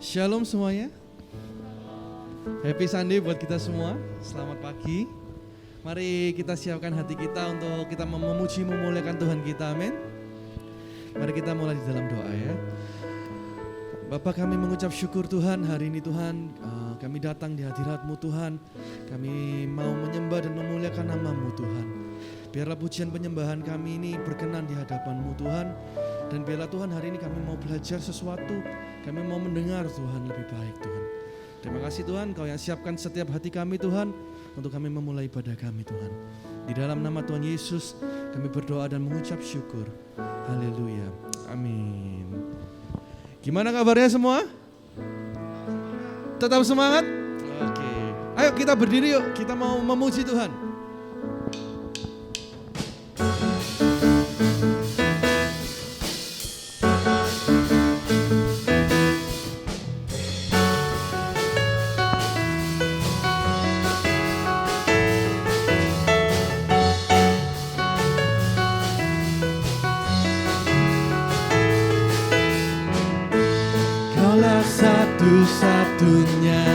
Shalom semuanya. Happy Sunday buat kita semua. Selamat pagi. Mari kita siapkan hati kita untuk kita memuji memuliakan Tuhan kita. Amin. Mari kita mulai di dalam doa ya. Bapa, kami mengucap syukur Tuhan, hari ini Tuhan kami datang di hadirat-Mu Tuhan. Kami mau menyembah dan memuliakan nama-Mu Tuhan. Biarlah pujian penyembahan kami ini berkenan di hadapan-Mu Tuhan. Dan biarlah Tuhan hari ini kami mau belajar sesuatu, kami mau mendengar Tuhan lebih baik Tuhan. Terima kasih Tuhan, Kau yang siapkan setiap hati kami Tuhan, untuk kami memulai ibadah kami Tuhan. Di dalam nama Tuhan Yesus kami berdoa dan mengucap syukur. Haleluya, amin. Gimana kabarnya semua? Tetap semangat? Oke, ayo kita berdiri yuk, kita mau memuji Tuhan. Satu-satunya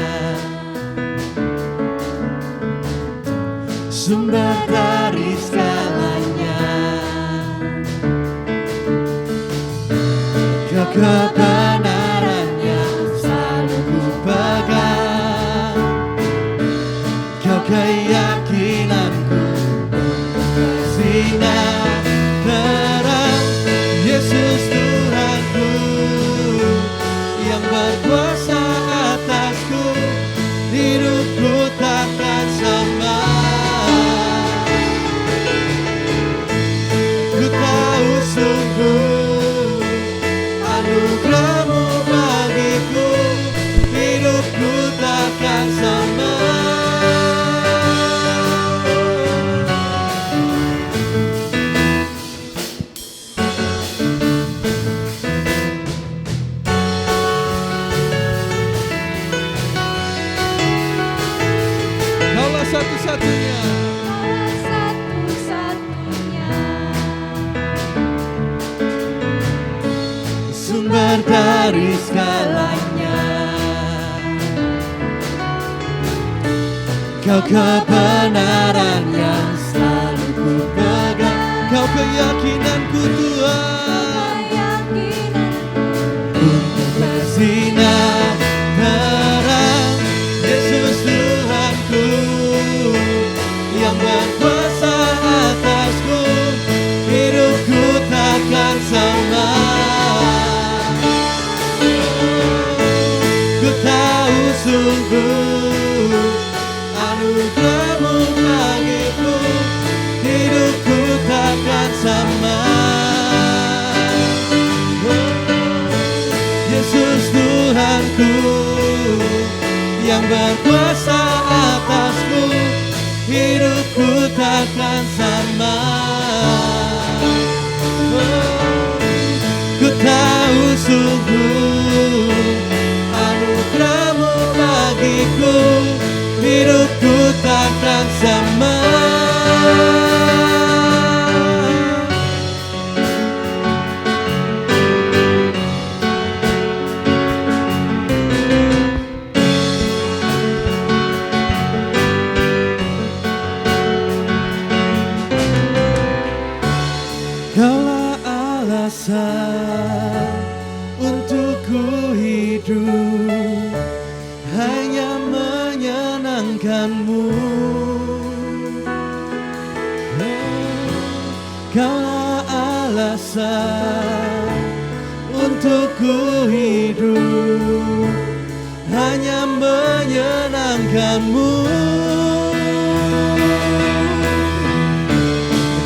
sumber dari segalanya, Kau kebenarannya selalu ku pegang, Kau keyakinanku, sinar terang, Yesus Tuhanku yang berkuasa atasku, hidupku takkan sama. Ku tahu sungguh anugerah-Mu bagiku, hidupku takkan sama. Satu-satunya sumber dari segalanya, Kau kebenaran yang selalu ku pegang, Kau keyakinanku Tuhan, untuk bersinar terang, Yesus Tuhanku yang berkuasa atasku, hidupku takkan sama. Ku tahu sungguh anugerah-Mu bagiku, hidupku takkan sama. Yesus Tuhanku yang berkuasa atasku, hidupku takkan sama. Ku tahu sungguh anugerah-Mu bagiku, hidupku takkan sama. Kaulah alasan untuk ku hidup, hanya menyenangkan-Mu. Kaulah alasan untuk ku hidup, hanya menyenangkan-Mu.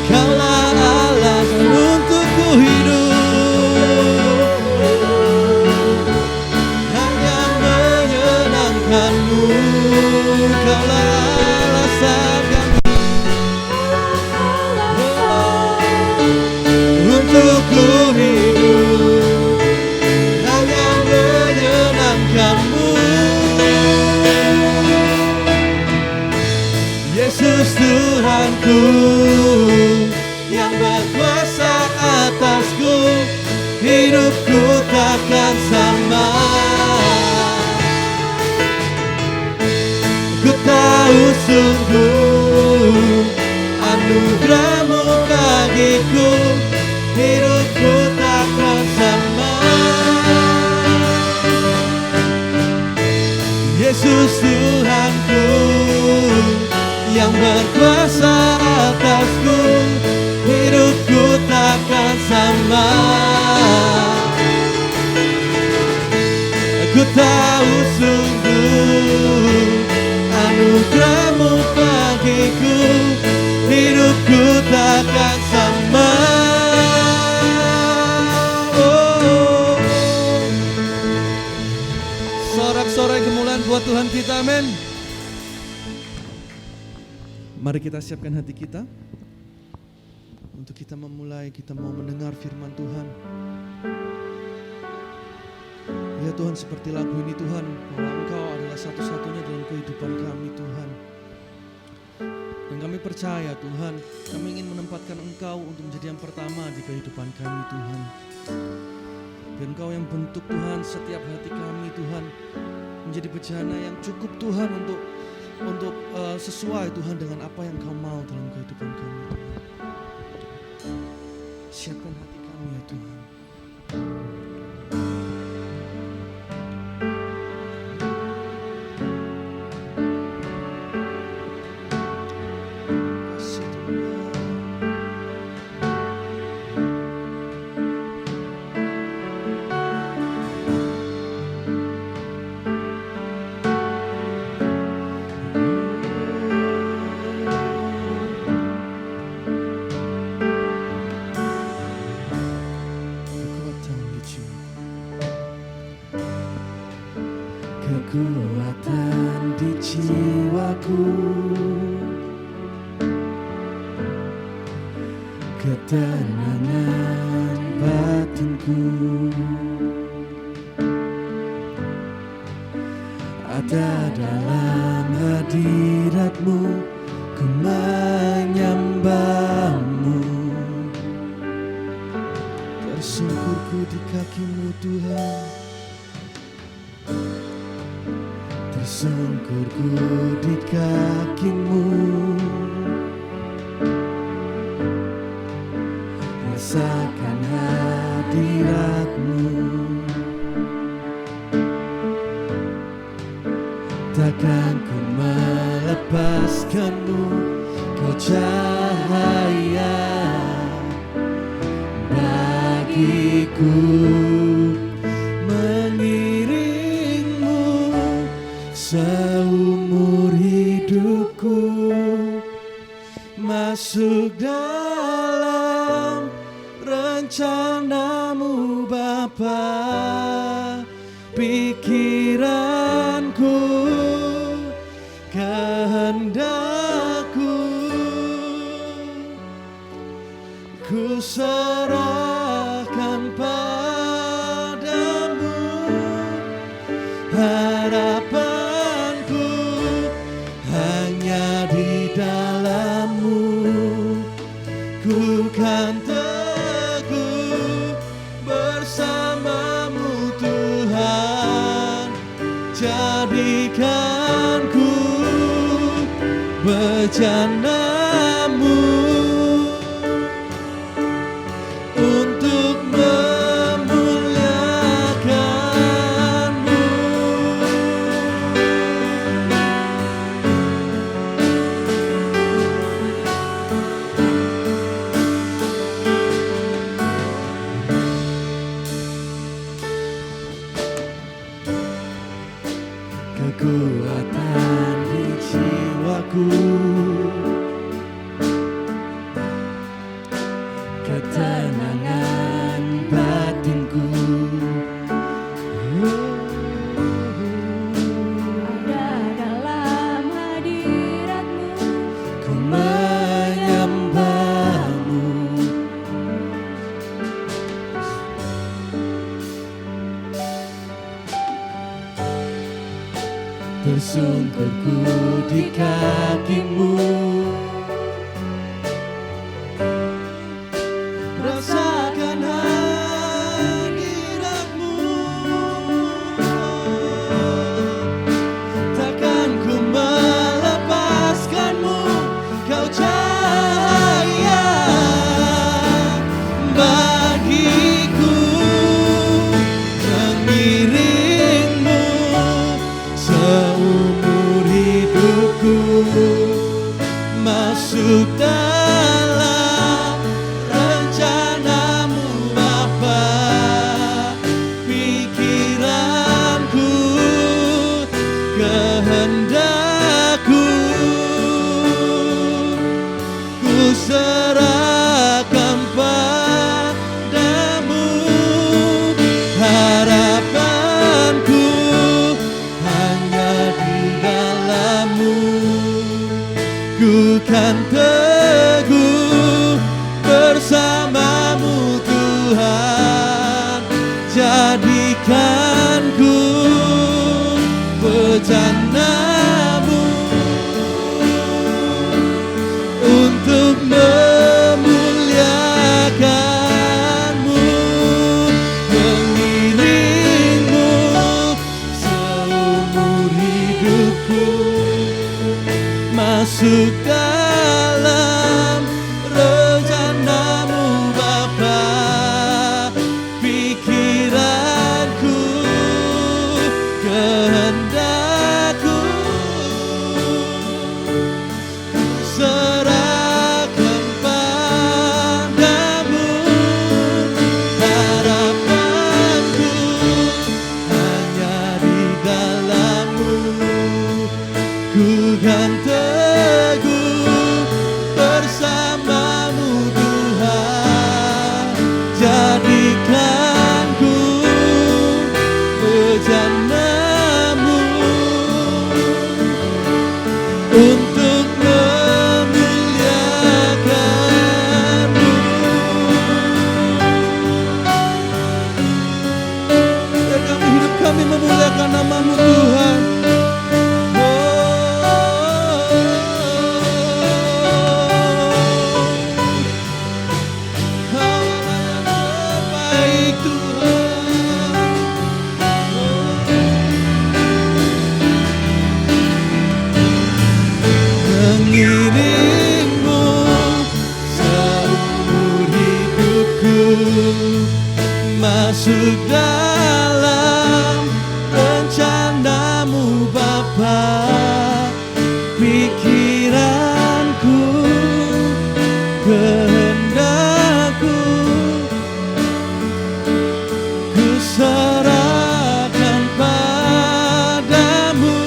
Kaulah alasan untuk ku hidup, hanya menyenangkan-Mu. Kaulah alasan kami untuk ku hidup, hanya menyenangkan-Mu. Yesus Tuhanku yang berkuasa atasku, hidupku takkan sama. sungguh anugerah-Mu bagiku, hidupku takkan sama. Yesus Tuhanku yang berkuasa atasku, hidupku takkan sama. Aku tahu sungguh anugerah-Mu bagiku, hidupku takkan sama. Oh. Sorak-sorai kemuliaan buat Tuhan kita, amin. Mari kita siapkan hati kita untuk kita memulai, kita mau mendengar firman Tuhan. Ya Tuhan, seperti lagu ini Tuhan, bahwa Engkau adalah satu-satunya dalam kehidupan kami Tuhan. Dan kami percaya Tuhan, kami ingin menempatkan Engkau untuk menjadi yang pertama di kehidupan kami Tuhan. Dan Engkau yang bentuk Tuhan setiap hati kami Tuhan, menjadi bejana yang cukup Tuhan untuk sesuai Tuhan dengan apa yang Kau mau dalam kehidupan kami Tuhan. Siapkan hati kami ya Tuhan. Kekuatan di jiwaku, ketenangan batinku, ada dalam hadirat-Mu, ku menyembah-Mu. Tersungkurku di kaki-Mu Tuhan, tersungkurku di kaki-Mu. Rasakan hadirat-Mu, takkan ku melepaskan-Mu. Kau cahaya bagiku, mengiring-Mu seumur hidupku, masuk dalam rencana-Mu Bapa. Pikiranku, kehendakku, ku serahkan padamu. Harapanku hanya di dalam-Mu, ku kan teguh bersama-Mu Tuhan. Jadikan ku bejana-Mu untuk memuliakan-Mu. Kekuatan di jiwaku, ketenangan batinku, ada dalam hadirat-Mu, ku menyembah-Mu. Tersungkurku di kaki-Mu, rasakan hadirat-Mu, takkan ku melepaskan. mengiringmu seumur hidupku, masuk dalam rencanamu Bapa. Pikiranku, kehendakku, ku serahkan padamu. Harapanku hanya di dalam-Mu. Ku kan teguh bersama-Mu Tuhan. Jadikanku bejana-Mu untuk memuliakan-Mu, mengiringmu seumur hidupku, masuk dalam rencana-Mu Bapa. Pikiranku, kehendakku, serahkan padamu. Harapanku hanya di dalam-Mu. Ku kan teguh bersama-Mu Tuhan. Jadikanku bejana-Mu untuk memuliakan-Mu. Biar kami, hidup kami memuliakan nama-Mu Tuhan. Mengiringmu seumur hidupku, masuk dalam rencana-Mu Bapa. Pikiranku, kehendakku, ku serahkan padamu.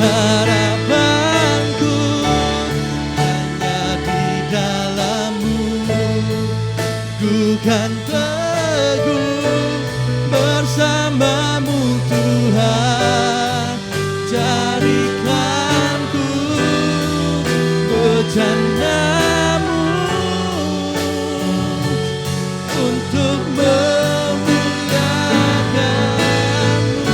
Harapanku hanya di dalam-Mu. Ku kan teguh bersama-Mu Tuhan. Jadikanku bejana-Mu untuk memuliakan-Mu,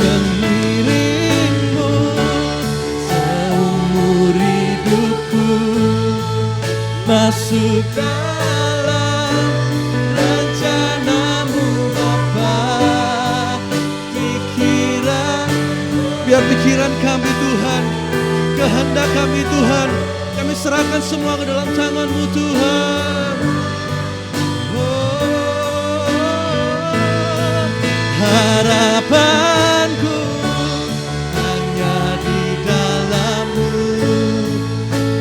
mengiringmu seumur hidupku, masuk dalam rencana-Mu Bapa. Biar pikiran kami Tuhan, kehendak kami Tuhan, kami serahkan semua ke dalam tangan-Mu Tuhan. Harapanku hanya di dalam-Mu.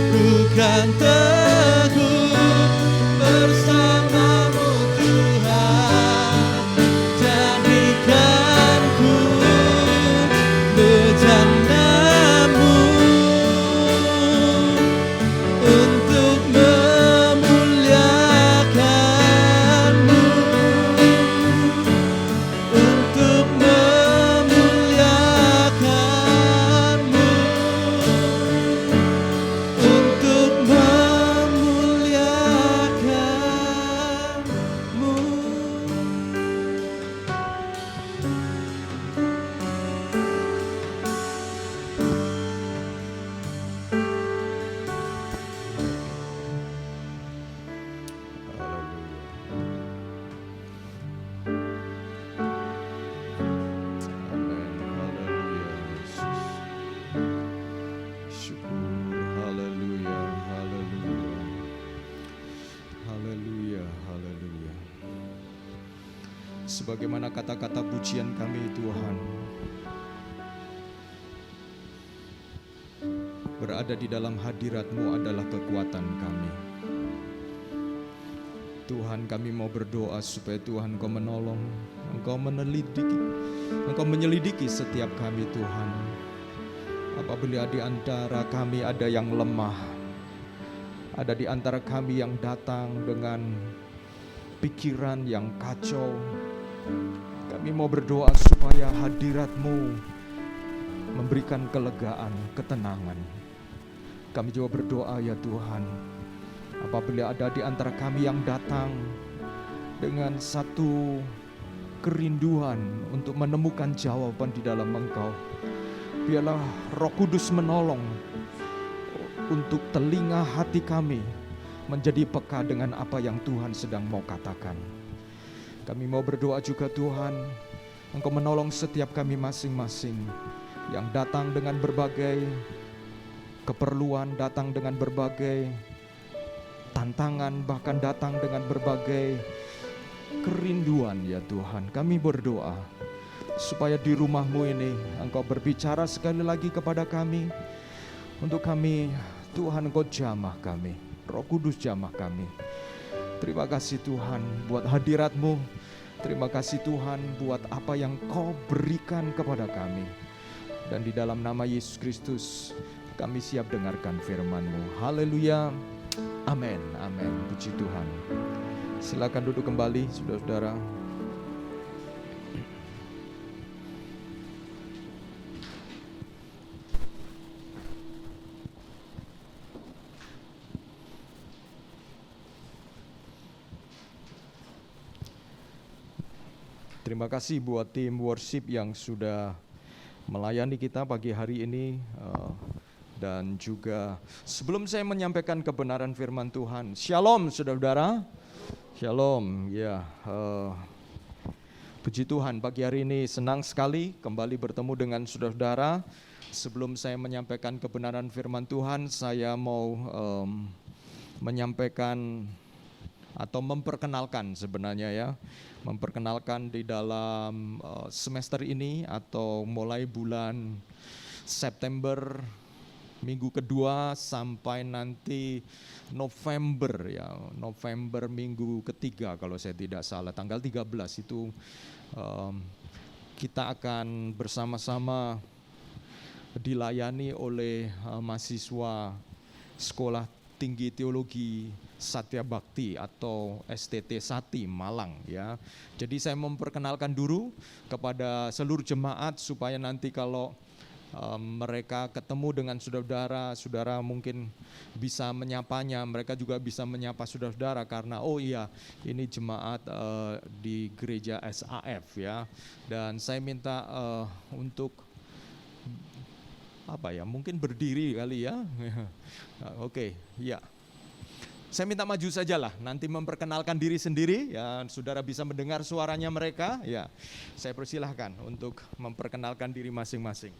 Ku kan teguh bersama-Mu Tuhan. Jadikanku bejana-Mu untuk memuliakan Sebagaimana kata-kata pujian kami Tuhan, berada di dalam hadirat-Mu adalah kekuatan kami. Tuhan, kami mau berdoa supaya Tuhan Engkau menolong, Engkau menyelidiki setiap kami Tuhan. Apabila di antara kami ada yang lemah, ada di antara kami yang datang dengan pikiran yang kacau, kami mau berdoa supaya hadirat-Mu memberikan kelegaan, ketenangan. Kami juga berdoa ya Tuhan, apabila ada di antara kami yang datang dengan satu kerinduan untuk menemukan jawaban di dalam Engkau, biarlah Roh Kudus menolong untuk telinga hati kami menjadi peka dengan apa yang Tuhan sedang mau katakan. Kami mau berdoa juga Tuhan, Engkau menolong setiap kami masing-masing yang datang dengan berbagai keperluan, datang dengan berbagai tantangan, bahkan datang dengan berbagai kerinduan ya Tuhan. Kami berdoa supaya di rumah-Mu ini Engkau berbicara sekali lagi kepada kami. Untuk kami Tuhan, Engkau jamah kami, Roh Kudus jamah kami. Terima kasih Tuhan buat hadirat-Mu. Terima kasih Tuhan buat apa yang Kau berikan kepada kami. Dan di dalam nama Yesus Kristus kami siap dengarkan firman-Mu. Haleluya. Amin. Amin. Puji Tuhan. Silakan duduk kembali saudara-saudara. Terima kasih buat tim worship yang sudah melayani kita pagi hari ini. Dan juga sebelum saya menyampaikan kebenaran firman Tuhan, Shalom saudara-saudara. Shalom ya. Puji Tuhan, pagi hari ini senang sekali kembali bertemu dengan saudara-saudara. Sebelum saya menyampaikan kebenaran firman Tuhan, saya mau menyampaikan atau memperkenalkan sebenarnya ya. Memperkenalkan di dalam semester ini atau mulai bulan September minggu kedua sampai nanti November ya, November minggu ketiga kalau saya tidak salah, tanggal 13 itu kita akan bersama-sama dilayani oleh mahasiswa Sekolah Tinggi Teologi Satya Bakti atau STT Sati Malang ya. Jadi saya memperkenalkan dulu kepada seluruh jemaat supaya nanti kalau mereka ketemu dengan saudara-saudara, saudara mungkin bisa menyapanya, mereka juga bisa menyapa saudara-saudara karena oh iya ini jemaat di gereja SAF ya. Dan saya minta untuk apa ya, mungkin berdiri kali ya. Oke, ya. Saya minta maju sajalah, nanti memperkenalkan diri sendiri ya, saudara bisa mendengar suaranya mereka ya. Saya persilahkan untuk memperkenalkan diri masing-masing.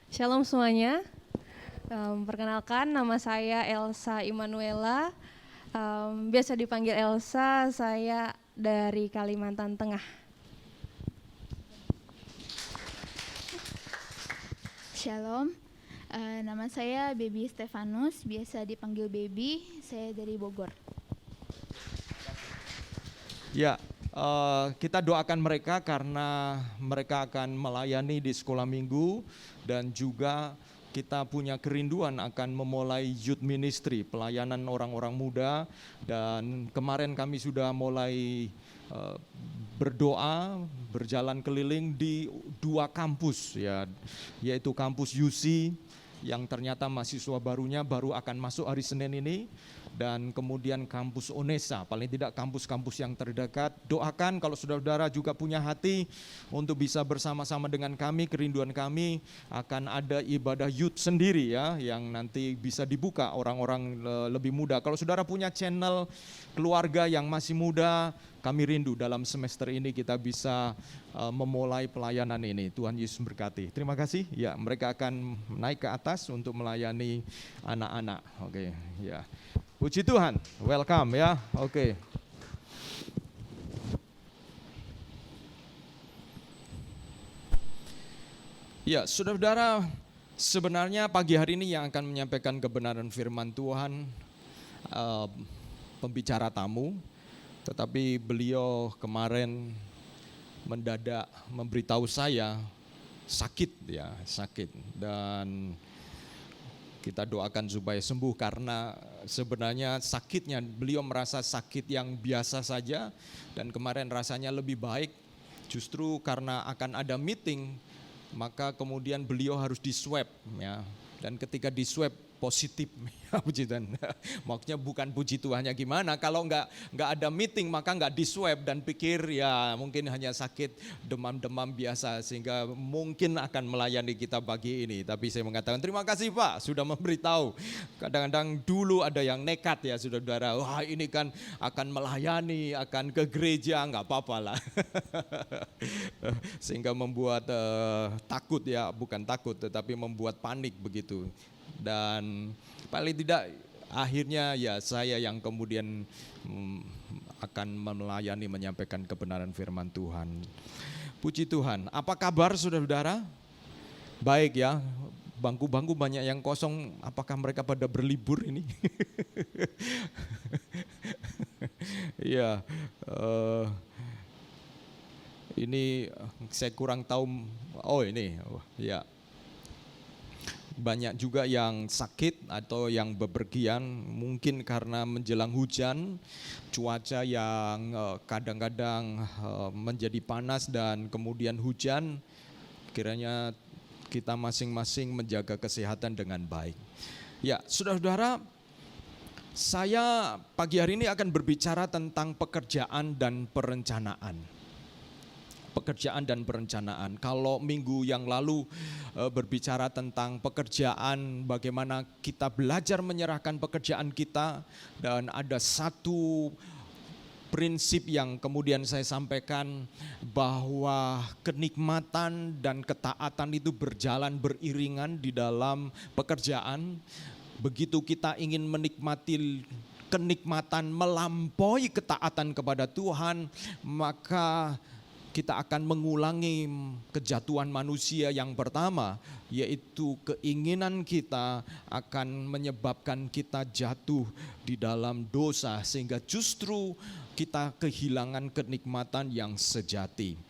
Shalom semuanya. Perkenalkan, nama saya Elsa Immanuela. Biasa dipanggil Elsa. Saya dari Kalimantan Tengah. Shalom, nama saya Baby Stefanus. Biasa dipanggil Baby. Saya dari Bogor. Ya. Kita doakan mereka karena mereka akan melayani di sekolah minggu dan juga kita punya kerinduan akan memulai youth ministry, pelayanan orang-orang muda, dan kemarin kami sudah mulai berdoa, berjalan keliling di 2 kampus ya, yaitu kampus UC yang ternyata mahasiswa barunya baru akan masuk hari Senin ini, dan kemudian kampus Onesa, paling tidak kampus-kampus yang terdekat. Doakan kalau saudara-saudara juga punya hati untuk bisa bersama-sama dengan kami, kerinduan kami akan ada ibadah youth sendiri ya, yang nanti bisa dibuka orang-orang lebih muda. Kalau saudara punya channel keluarga yang masih muda, kami rindu dalam semester ini kita bisa memulai pelayanan ini. Tuhan Yesus berkati. Terima kasih. Ya, mereka akan naik ke atas untuk melayani anak-anak. Oke, ya. Puji Tuhan. Welcome ya. Oke. Ya, saudara-saudara, sebenarnya pagi hari ini yang akan menyampaikan kebenaran firman Tuhan, pembicara tamu, tetapi beliau kemarin mendadak memberitahu saya sakit, dan kita doakan supaya sembuh karena sebenarnya sakitnya beliau merasa sakit yang biasa saja dan kemarin rasanya lebih baik, justru karena akan ada meeting maka kemudian beliau harus di swab ya, dan ketika di swab positif ya, puji Tuhan. Maksudnya bukan puji Tuhannya gimana, kalau nggak ada meeting maka nggak di swab dan pikir ya mungkin hanya sakit demam-demam biasa sehingga mungkin akan melayani kita pagi ini. Tapi saya mengatakan terima kasih Pak sudah memberitahu. Kadang-kadang dulu ada yang nekat ya saudara-saudara, wah ini kan akan melayani, akan ke gereja, nggak apa-apa lah. Sehingga membuat takut ya, bukan takut tetapi membuat panik begitu. Dan paling tidak akhirnya ya saya yang kemudian akan melayani menyampaikan kebenaran firman Tuhan. Puji Tuhan. Apa kabar saudara-saudara? Baik ya. Bangku-bangku banyak yang kosong. Apakah mereka pada berlibur ini? Iya. Ini saya kurang tahu. Oh ini, ya. Banyak juga yang sakit atau yang bepergian, mungkin karena menjelang hujan, cuaca yang kadang-kadang menjadi panas dan kemudian hujan, kiranya kita masing-masing menjaga kesehatan dengan baik. Ya, saudara-saudara, saya pagi hari ini akan berbicara tentang pekerjaan dan perencanaan. Pekerjaan dan perencanaan. Kalau minggu yang lalu berbicara tentang pekerjaan, bagaimana kita belajar menyerahkan pekerjaan kita, dan ada satu prinsip yang kemudian saya sampaikan bahwa kenikmatan dan ketaatan itu berjalan beriringan di dalam pekerjaan. Begitu kita ingin menikmati kenikmatan melampaui ketaatan kepada Tuhan, maka kita akan mengulangi kejatuhan manusia yang pertama, yaitu keinginan kita akan menyebabkan kita jatuh di dalam dosa sehingga justru kita kehilangan kenikmatan yang sejati.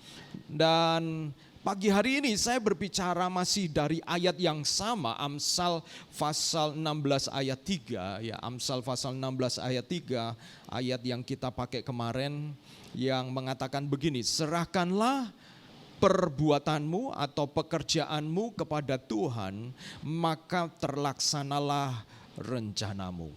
Dan pagi hari ini saya berbicara masih dari ayat yang sama, Amsal pasal 16 ayat 3 ya, Amsal pasal 16 ayat 3, ayat yang kita pakai kemarin yang mengatakan begini, serahkanlah perbuatanmu atau pekerjaanmu kepada Tuhan, maka terlaksanalah rencanamu.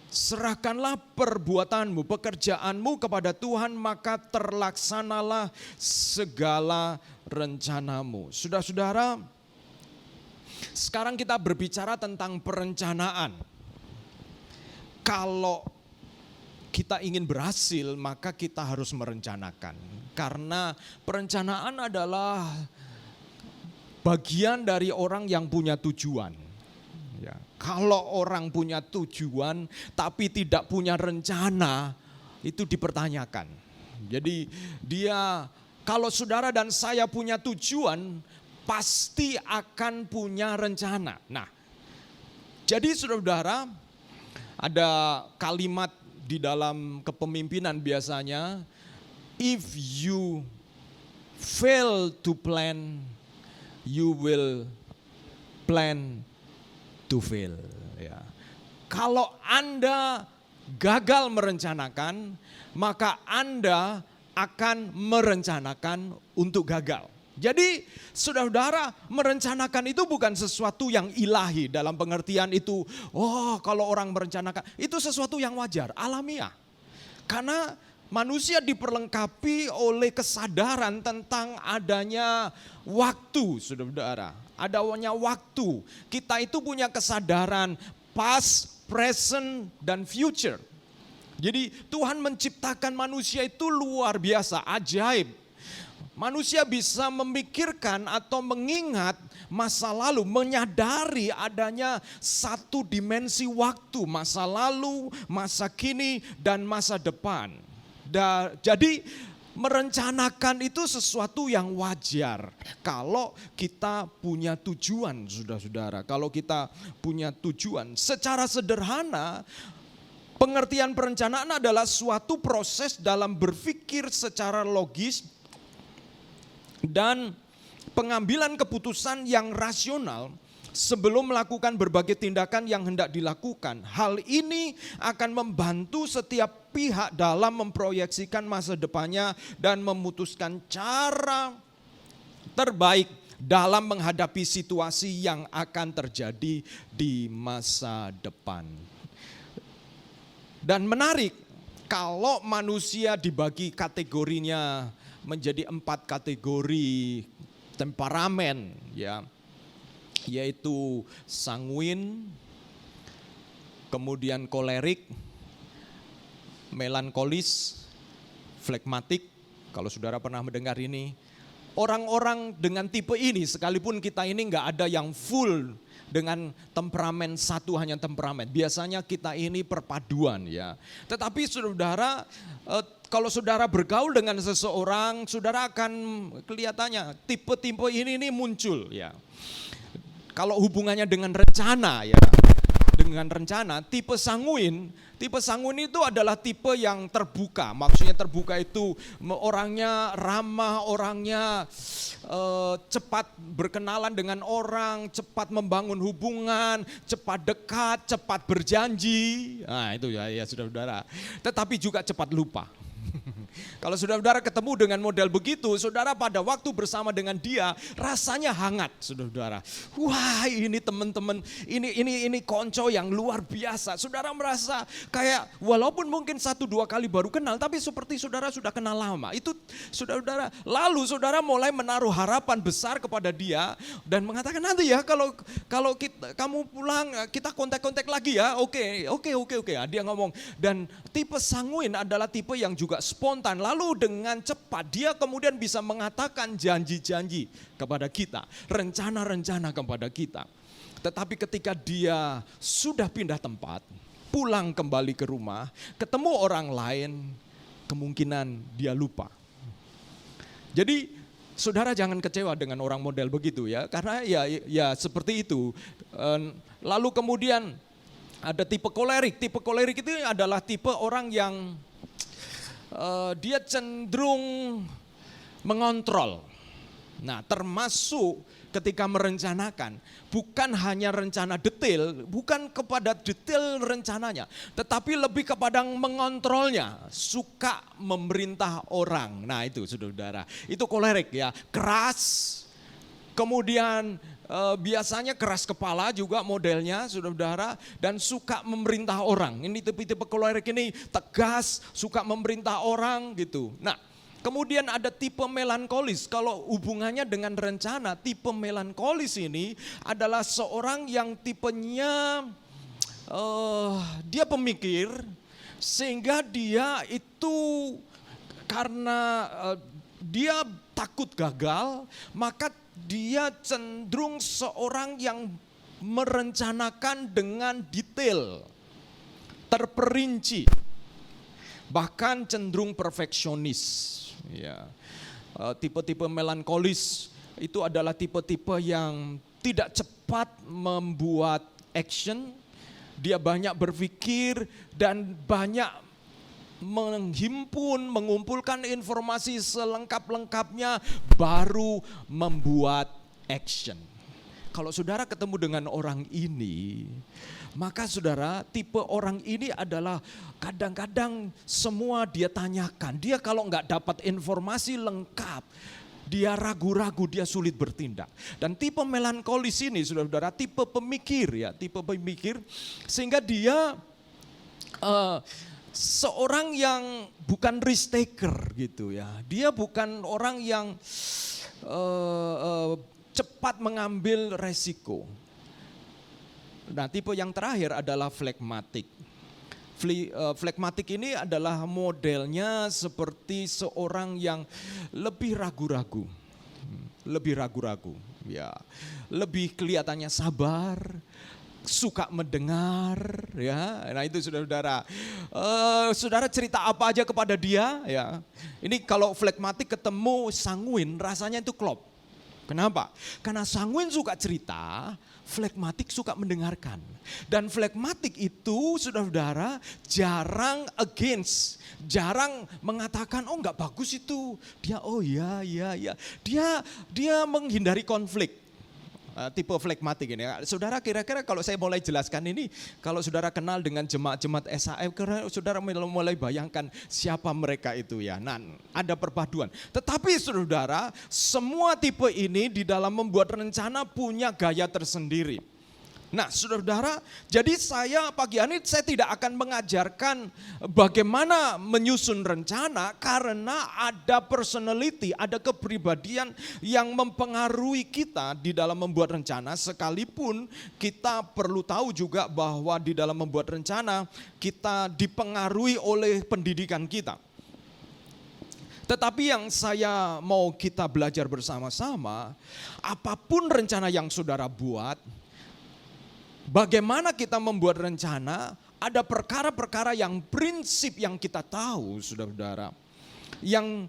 Serahkanlah perbuatanmu, pekerjaanmu kepada Tuhan, maka terlaksanalah segala rencanamu. Saudara-saudara, sekarang kita berbicara tentang perencanaan. Kalau kita ingin berhasil, maka kita harus merencanakan. Karena perencanaan adalah bagian dari orang yang punya tujuan. Ya, kalau orang punya tujuan tapi tidak punya rencana, itu dipertanyakan. Jadi dia, kalau saudara dan saya punya tujuan, pasti akan punya rencana. Nah, jadi saudara-saudara, ada kalimat di dalam kepemimpinan biasanya, if you fail to plan, you will plan to fail. Ya. Kalau Anda gagal merencanakan, maka Anda akan merencanakan untuk gagal. Jadi saudara-saudara, merencanakan itu bukan sesuatu yang ilahi dalam pengertian itu, oh kalau orang merencanakan, itu sesuatu yang wajar, alamiah. Karena manusia diperlengkapi oleh kesadaran tentang adanya waktu, saudara-saudara. Adanya waktu, kita itu punya kesadaran past, present, dan future. Jadi Tuhan menciptakan manusia itu luar biasa, ajaib. Manusia bisa memikirkan atau mengingat masa lalu, menyadari adanya satu dimensi waktu, masa lalu, masa kini, dan masa depan. Jadi Merencanakan itu sesuatu yang wajar kalau kita punya tujuan, saudara-saudara. Kalau kita punya tujuan, secara sederhana pengertian perencanaan adalah suatu proses dalam berpikir secara logis dan pengambilan keputusan yang rasional sebelum melakukan berbagai tindakan yang hendak dilakukan. Hal ini akan membantu setiap pihak dalam memproyeksikan masa depannya dan memutuskan cara terbaik dalam menghadapi situasi yang akan terjadi di masa depan. Dan menarik, kalau manusia dibagi kategorinya menjadi 4 kategori temperamen, ya, yaitu sanguin, kemudian kolerik, melankolis, flegmatik. Kalau saudara pernah mendengar ini, orang-orang dengan tipe ini, sekalipun kita ini nggak ada yang full dengan temperamen satu, hanya temperamen. Biasanya kita ini perpaduan, ya. Tetapi saudara, kalau saudara bergaul dengan seseorang, saudara akan kelihatannya tipe-tipe ini muncul, ya. Kalau hubungannya dengan rencana, ya, dengan rencana, tipe sanguin itu adalah tipe yang terbuka. Maksudnya terbuka itu orangnya ramah, orangnya cepat berkenalan dengan orang, cepat membangun hubungan, cepat dekat, cepat berjanji. Nah itu ya saudara-saudara. Tetapi juga cepat lupa. Kalau saudara-saudara ketemu dengan model begitu, saudara pada waktu bersama dengan dia rasanya hangat, saudara-saudara. Wah, ini teman-teman, ini konco yang luar biasa. Saudara merasa kayak walaupun mungkin 1-2 kali baru kenal, tapi seperti saudara sudah kenal lama. Itu saudara-saudara. Lalu saudara mulai menaruh harapan besar kepada dia dan mengatakan nanti ya kalau kamu pulang kita kontak-kontak lagi ya. Oke. Dia ngomong, dan tipe sanguin adalah tipe yang juga spontan, lalu dengan cepat dia kemudian bisa mengatakan janji-janji kepada kita, rencana-rencana kepada kita. Tetapi ketika dia sudah pindah tempat, pulang kembali ke rumah, ketemu orang lain, kemungkinan dia lupa. Jadi saudara jangan kecewa dengan orang model begitu ya, karena ya seperti itu. Lalu kemudian ada tipe kolerik. Tipe kolerik itu adalah tipe orang yang dia cenderung mengontrol. Nah, termasuk ketika merencanakan, bukan hanya rencana detail, bukan kepada detail rencananya, tetapi lebih kepada mengontrolnya, suka memerintah orang. Nah, itu saudara-saudara, itu kolerik ya, keras. Kemudian biasanya keras kepala juga modelnya, saudara-saudara, dan suka memerintah orang. Ini tipe-tipe kolerik ini tegas, suka memerintah orang gitu. Nah, kemudian ada tipe melankolis. Kalau hubungannya dengan rencana, tipe melankolis ini adalah seorang yang tipenya dia pemikir, sehingga dia itu karena dia takut gagal, maka dia cenderung seorang yang merencanakan dengan detail, terperinci, bahkan cenderung perfeksionis. Ya, tipe-tipe melankolis itu adalah tipe-tipe yang tidak cepat membuat action, dia banyak berpikir dan banyak mengumpulkan informasi selengkap-lengkapnya baru membuat action. Kalau saudara ketemu dengan orang ini, maka saudara, tipe orang ini adalah kadang-kadang semua dia tanyakan. Dia kalau nggak dapat informasi lengkap, dia ragu-ragu, dia sulit bertindak. Dan tipe melankolis ini, saudara-saudara, tipe pemikir ya, tipe pemikir, sehingga dia seorang yang bukan risk taker gitu ya. Dia bukan orang yang cepat mengambil resiko. Nah, tipe yang terakhir adalah flegmatik. Flegmatik ini adalah modelnya seperti seorang yang lebih ragu-ragu. Lebih ragu-ragu, ya. Lebih kelihatannya sabar, suka mendengar, ya. Nah itu saudara-saudara. Saudara cerita apa aja kepada dia, ya. Ini kalau flegmatik ketemu sanguin, rasanya itu klop. Kenapa? Karena sanguin suka cerita, flegmatik suka mendengarkan. Dan flegmatik itu saudara-saudara jarang against, jarang mengatakan oh enggak bagus itu. Dia oh ya. Dia menghindari konflik. Tipe flegmatik ini. Saudara kira-kira kalau saya mulai jelaskan ini, kalau saudara kenal dengan jemaat-jemaat SAF, saudara mulai bayangkan siapa mereka itu ya. Nah, ada perpaduan. Tetapi saudara, semua tipe ini di dalam membuat rencana punya gaya tersendiri. Nah saudara, jadi saya pagi hari saya tidak akan mengajarkan bagaimana menyusun rencana karena ada personality, ada kepribadian yang mempengaruhi kita di dalam membuat rencana, sekalipun kita perlu tahu juga bahwa di dalam membuat rencana kita dipengaruhi oleh pendidikan kita. Tetapi yang saya mau kita belajar bersama-sama, apapun rencana yang saudara buat, bagaimana kita membuat rencana, ada perkara-perkara yang prinsip yang kita tahu, saudara-saudara, yang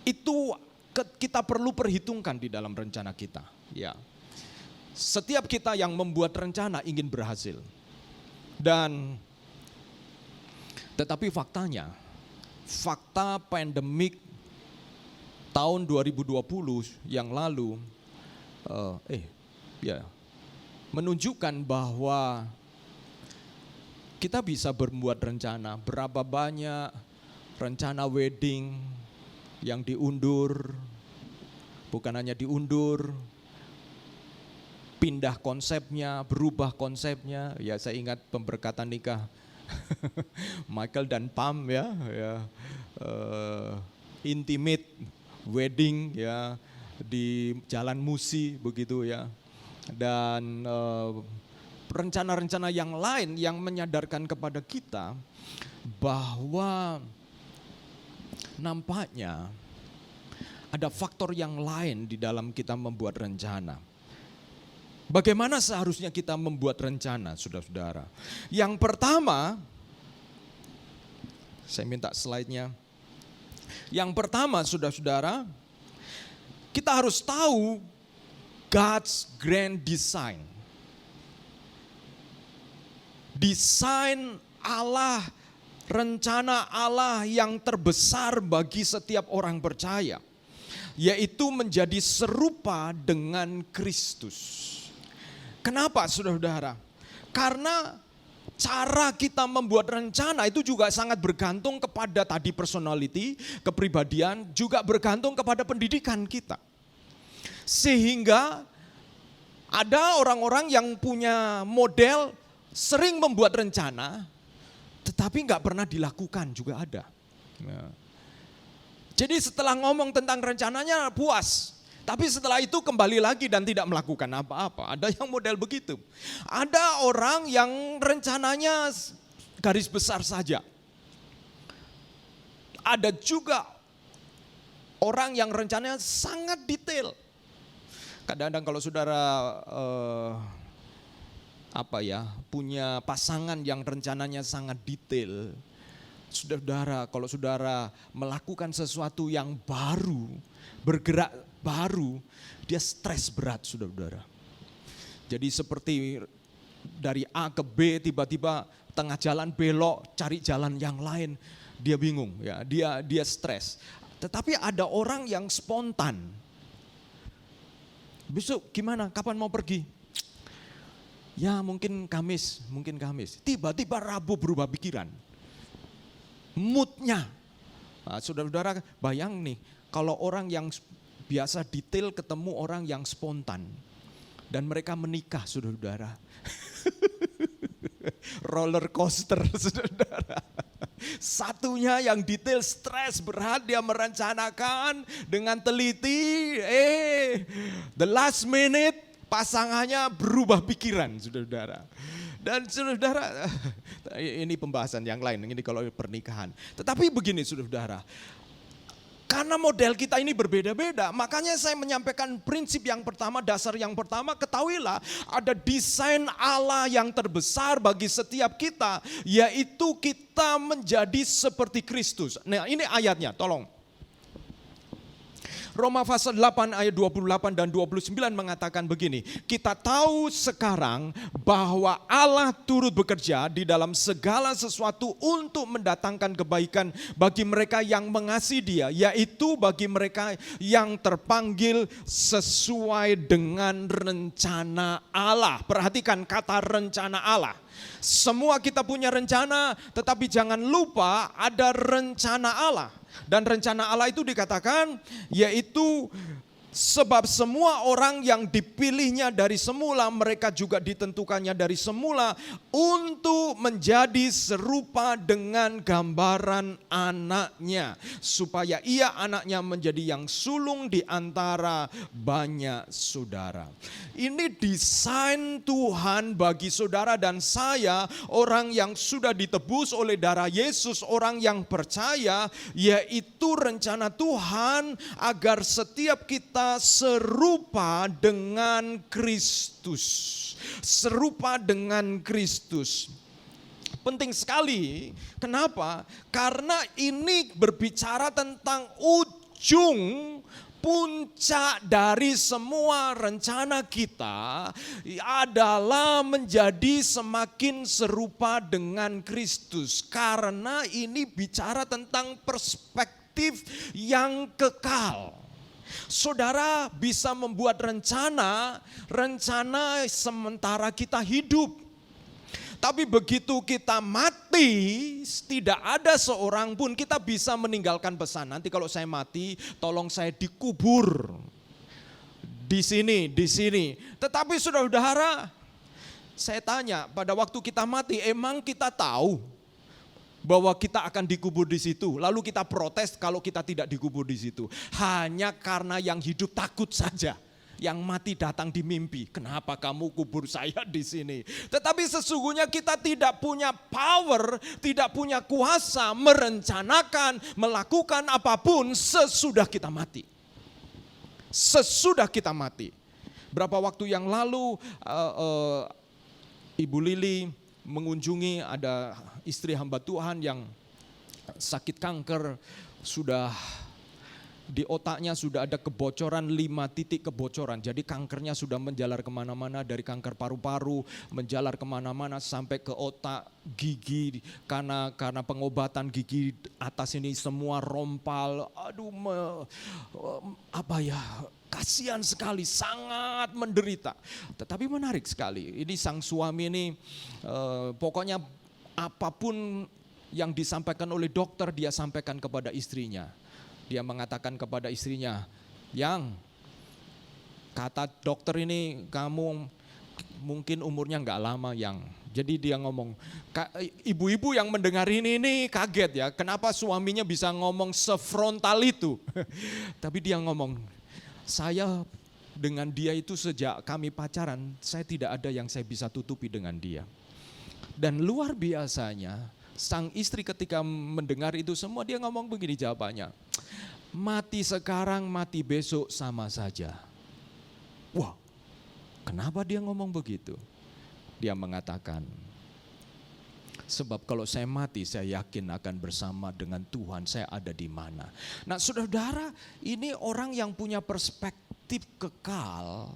itu kita perlu perhitungkan di dalam rencana kita. Ya, setiap kita yang membuat rencana ingin berhasil, tetapi faktanya, fakta pandemik tahun 2020 yang lalu, menunjukkan bahwa kita bisa berbuat rencana, berapa banyak rencana wedding yang diundur, bukan hanya diundur, pindah konsepnya, berubah konsepnya. Ya saya ingat pemberkatan nikah Michael dan Pam ya, intimate wedding ya di Jalan Musi begitu ya. Dan rencana-rencana yang lain yang menyadarkan kepada kita bahwa nampaknya ada faktor yang lain di dalam kita membuat rencana. Bagaimana seharusnya kita membuat rencana, saudara-saudara? Yang pertama, saya minta slide-nya. Yang pertama, saudara-saudara, kita harus tahu God's grand design. Desain Allah, rencana Allah yang terbesar bagi setiap orang percaya, yaitu menjadi serupa dengan Kristus. Kenapa saudara-saudara? Karena cara kita membuat rencana itu juga sangat bergantung kepada tadi personality, kepribadian, juga bergantung kepada pendidikan kita. Sehingga ada orang-orang yang punya model sering membuat rencana, tetapi nggak pernah dilakukan juga ada. Ya. Jadi setelah ngomong tentang rencananya puas, tapi setelah itu kembali lagi dan tidak melakukan apa-apa. Ada yang model begitu. Ada orang yang rencananya garis besar saja. Ada juga orang yang rencananya sangat detail. Kadang-kadang kalau saudara punya pasangan yang rencananya sangat detail, saudara, kalau saudara melakukan sesuatu yang baru, bergerak baru, dia stres berat, saudara. Jadi seperti dari A ke B, tiba-tiba tengah jalan belok, cari jalan yang lain, dia bingung, ya, dia stres. Tetapi ada orang yang spontan. Besok gimana? Kapan mau pergi? Ya mungkin Kamis. Tiba-tiba Rabu berubah pikiran. Moodnya. Nah, saudara-saudara bayang nih, kalau orang yang biasa detail ketemu orang yang spontan. Dan mereka menikah, saudara-saudara. Roller coaster, saudara. Satunya yang detail stres berat, dia merencanakan dengan teliti, the last minute pasangannya berubah pikiran, saudara-saudara. Dan saudara-saudara, ini pembahasan yang lain, ini kalau pernikahan. Tetapi begini saudara-saudara, Karena model kita ini berbeda-beda, makanya saya menyampaikan prinsip yang pertama, dasar yang pertama, ketahuilah ada desain Allah yang terbesar bagi setiap kita, yaitu kita menjadi seperti Kristus. Nah, ini ayatnya, tolong. Roma pasal 8 ayat 28 dan 29 mengatakan begini, kita tahu sekarang bahwa Allah turut bekerja di dalam segala sesuatu untuk mendatangkan kebaikan bagi mereka yang mengasihi Dia, yaitu bagi mereka yang terpanggil sesuai dengan rencana Allah. Perhatikan kata rencana Allah. Semua kita punya rencana, tetapi jangan lupa ada rencana Allah. Dan rencana Allah itu dikatakan yaitu sebab semua orang yang dipilihnya dari semula, mereka juga ditentukannya dari semula untuk menjadi serupa dengan gambaran anaknya, supaya ia anaknya menjadi yang sulung di antara banyak saudara. Ini desain Tuhan bagi saudara dan saya, orang yang sudah ditebus oleh darah Yesus, orang yang percaya, yaitu rencana Tuhan agar setiap kita serupa dengan Kristus. Serupa dengan Kristus. Penting sekali. Kenapa? Karena ini berbicara tentang ujung puncak dari semua rencana kita adalah menjadi semakin serupa dengan Kristus. Karena ini bicara tentang perspektif yang kekal. Saudara bisa membuat rencana sementara kita hidup. Tapi begitu kita mati, tidak ada seorang pun kita bisa meninggalkan pesan. Nanti kalau saya mati, tolong saya dikubur di sini. Tetapi saudara, saya tanya, pada waktu kita mati, emang kita tahu bahwa kita akan dikubur di situ, lalu kita protes kalau kita tidak dikubur di situ. Hanya karena yang hidup takut saja, yang mati datang di mimpi. Kenapa kamu kubur saya di sini? Tetapi sesungguhnya kita tidak punya power, tidak punya kuasa merencanakan, melakukan apapun sesudah kita mati. Sesudah kita mati. Berapa waktu yang lalu Ibu Lili mengunjungi ada istri hamba Tuhan yang sakit kanker, sudah di otaknya sudah ada kebocoran, 5 titik kebocoran. Jadi kankernya sudah menjalar kemana-mana, dari kanker paru-paru menjalar kemana-mana sampai ke otak, gigi, karena pengobatan gigi atas ini semua rompal. Aduh, kasihan sekali, sangat menderita. Tetapi menarik sekali, ini sang suami ini pokoknya apapun yang disampaikan oleh dokter dia sampaikan kepada istrinya. Dia mengatakan kepada istrinya, yang kata dokter ini kamu mungkin umurnya nggak lama yang. Jadi dia ngomong, ibu-ibu yang mendengar ini kaget ya, kenapa suaminya bisa ngomong sefrontal itu. Tapi dia ngomong, saya dengan dia itu sejak kami pacaran, saya tidak ada yang saya bisa tutupi dengan dia. Dan luar biasanya, sang istri ketika mendengar itu semua dia ngomong begini jawabannya, mati sekarang, mati besok sama saja. Wah, kenapa dia ngomong begitu? Dia mengatakan, sebab kalau saya mati, saya yakin akan bersama dengan Tuhan, saya ada di mana. Nah saudara, ini orang yang punya perspektif kekal.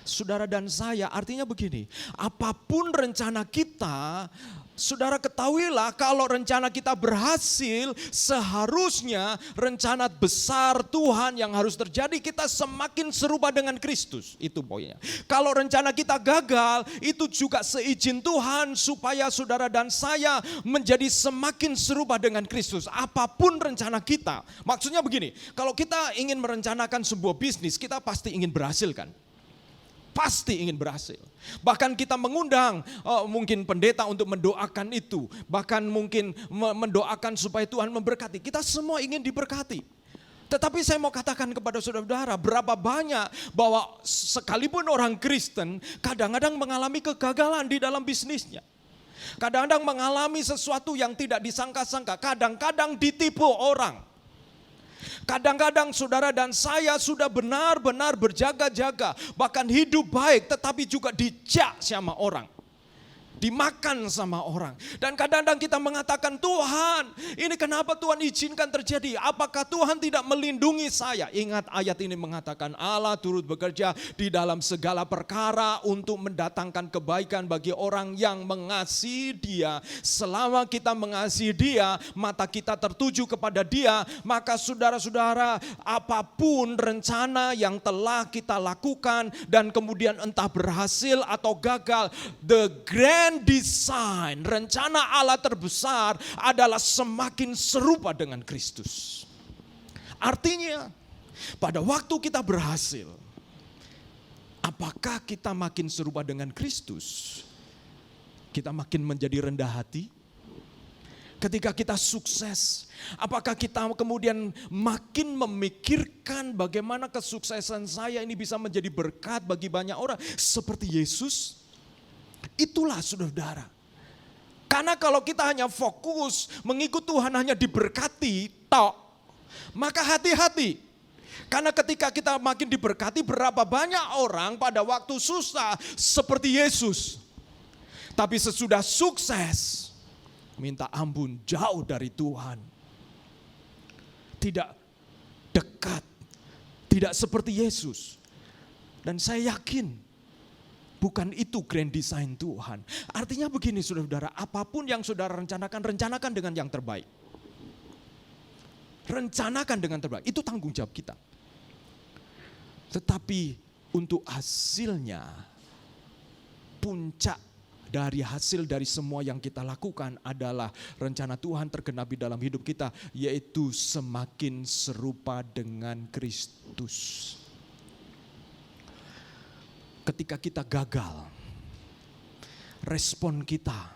Saudara dan saya, artinya begini, apapun rencana kita, saudara ketahuilah kalau rencana kita berhasil, seharusnya rencana besar Tuhan yang harus terjadi, kita semakin serupa dengan Kristus. Itu poinnya. Kalau rencana kita gagal, itu juga seizin Tuhan supaya saudara dan saya menjadi semakin serupa dengan Kristus. Apapun rencana kita. Maksudnya begini, kalau kita ingin merencanakan sebuah bisnis, kita pasti ingin berhasil kan? Pasti ingin berhasil. Bahkan kita mengundang mungkin pendeta untuk mendoakan itu. Bahkan mungkin mendoakan supaya Tuhan memberkati. Kita semua ingin diberkati. Tetapi saya mau katakan kepada saudara-saudara, berapa banyak bahwa sekalipun orang Kristen kadang-kadang mengalami kegagalan di dalam bisnisnya. Kadang-kadang mengalami sesuatu yang tidak disangka-sangka. Kadang-kadang ditipu orang. Kadang-kadang saudara dan saya sudah benar-benar berjaga-jaga, bahkan hidup baik, tetapi juga dijak sama orang. Dimakan sama orang. Dan kadang-kadang kita mengatakan, Tuhan, ini kenapa Tuhan izinkan terjadi? Apakah Tuhan tidak melindungi saya? Ingat ayat ini mengatakan Allah turut bekerja di dalam segala perkara untuk mendatangkan kebaikan bagi orang yang mengasihi Dia. Selama kita mengasihi Dia, mata kita tertuju kepada Dia, maka saudara-saudara, apapun rencana yang telah kita lakukan dan kemudian entah berhasil atau gagal, the grand design, rencana Allah terbesar adalah semakin serupa dengan Kristus. Artinya, pada waktu kita berhasil, apakah kita makin serupa dengan Kristus? Kita makin menjadi rendah hati? Ketika kita sukses, apakah kita kemudian makin memikirkan bagaimana kesuksesan saya ini bisa menjadi berkat bagi banyak orang seperti Yesus? Itulah saudara. Karena kalau kita hanya fokus mengikut Tuhan hanya diberkati tok, maka hati-hati. Karena ketika kita makin diberkati, berapa banyak orang pada waktu susah seperti Yesus. Tapi sesudah sukses, minta ampun jauh dari Tuhan. Tidak dekat, tidak seperti Yesus. Dan saya yakin bukan itu grand design Tuhan. Artinya begini saudara-saudara, apapun yang saudara rencanakan, rencanakan dengan yang terbaik. Rencanakan dengan terbaik, itu tanggung jawab kita. Tetapi untuk hasilnya, puncak dari hasil dari semua yang kita lakukan adalah rencana Tuhan tergenapi dalam hidup kita, yaitu semakin serupa dengan Kristus. Ketika kita gagal, respon kita,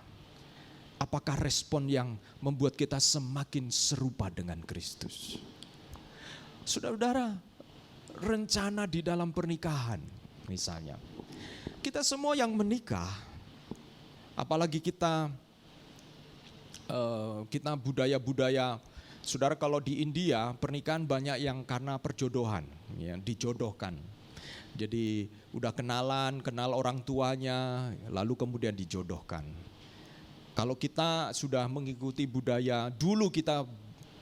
apakah respon yang membuat kita semakin serupa dengan Kristus? Saudara-saudara, rencana di dalam pernikahan misalnya. Kita semua yang menikah, apalagi kita budaya-budaya, saudara, kalau di India pernikahan banyak yang karena perjodohan, ya, dijodohkan. Jadi udah kenal orang tuanya, lalu kemudian dijodohkan. Kalau kita sudah mengikuti budaya, dulu kita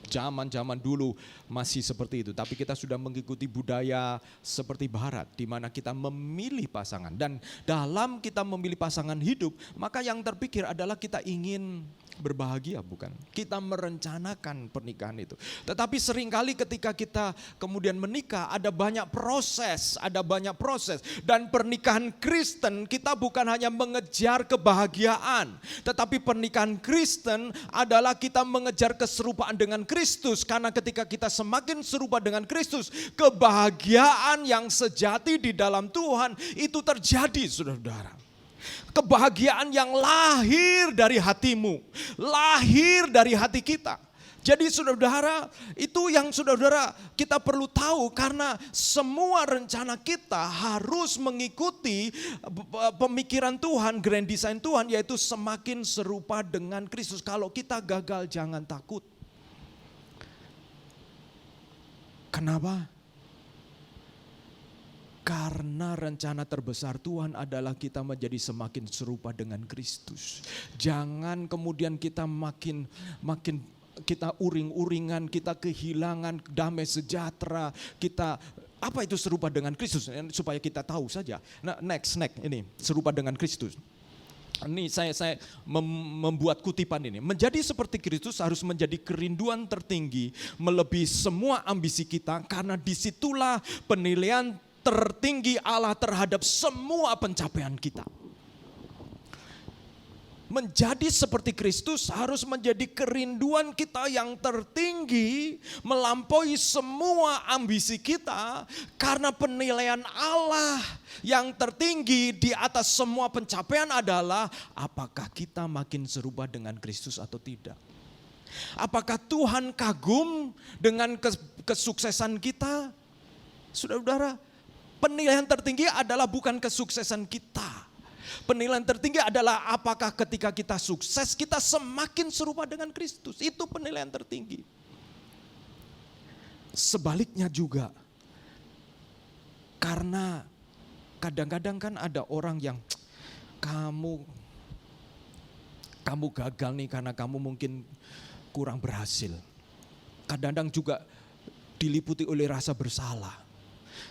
zaman dulu masih seperti itu. Tapi kita sudah mengikuti budaya seperti barat, di mana kita memilih pasangan. Dan dalam kita memilih pasangan hidup, maka yang terpikir adalah kita ingin berbahagia, bukan? Kita merencanakan pernikahan itu. Tetapi seringkali ketika kita kemudian menikah, ada banyak proses. Dan pernikahan Kristen, kita bukan hanya mengejar kebahagiaan. Tetapi pernikahan Kristen adalah kita mengejar keserupaan dengan Kristus. Karena ketika kita semakin serupa dengan Kristus, kebahagiaan yang sejati di dalam Tuhan itu terjadi, saudara-saudara. Kebahagiaan yang lahir dari hatimu, lahir dari hati kita. Jadi saudara-saudara, itu yang saudara-saudara kita perlu tahu, karena semua rencana kita harus mengikuti pemikiran Tuhan, grand design Tuhan, yaitu semakin serupa dengan Kristus. Kalau kita gagal, jangan takut. Kenapa? Karena rencana terbesar Tuhan adalah kita menjadi semakin serupa dengan Kristus. Jangan kemudian kita makin kita uring-uringan, kita kehilangan damai sejahtera, kita apa itu serupa dengan Kristus, supaya kita tahu saja. Nah, next ini serupa dengan Kristus. Ini saya membuat kutipan ini. Menjadi seperti Kristus harus menjadi kerinduan tertinggi melebihi semua ambisi kita, karena disitulah penilaian tertinggi Allah terhadap semua pencapaian kita. Menjadi seperti Kristus harus menjadi kerinduan kita yang tertinggi, melampaui semua ambisi kita, karena penilaian Allah yang tertinggi di atas semua pencapaian adalah apakah kita makin serupa dengan Kristus atau tidak. Apakah Tuhan kagum dengan kesuksesan kita? Saudara-saudara, penilaian tertinggi adalah bukan kesuksesan kita. Penilaian tertinggi adalah apakah ketika kita sukses, kita semakin serupa dengan Kristus. Itu penilaian tertinggi. sebaliknya juga, karena kadang-kadang kan ada orang yang kamu gagal nih karena kamu mungkin kurang berhasil. Kadang-kadang juga diliputi oleh rasa bersalah.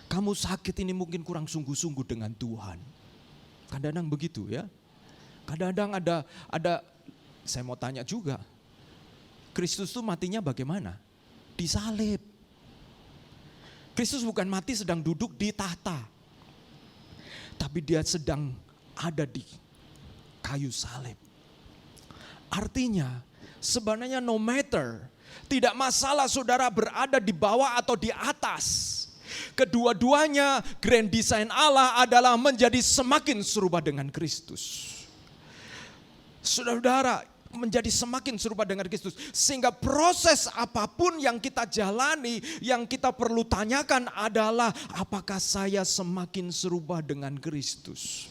Kamu sakit ini mungkin kurang sungguh-sungguh dengan Tuhan. Kadang-kadang begitu ya. Kadang-kadang ada saya mau tanya juga. Kristus itu matinya bagaimana? Disalib. Kristus bukan mati sedang duduk di tahta. Tapi dia sedang ada di kayu salib. Artinya sebenarnya no matter, tidak masalah saudara berada di bawah atau di atas. Kedua-duanya grand design Allah adalah menjadi semakin serupa dengan Kristus. Saudara-saudara, menjadi semakin serupa dengan Kristus. Sehingga proses apapun yang kita jalani, yang kita perlu tanyakan adalah apakah saya semakin serupa dengan Kristus.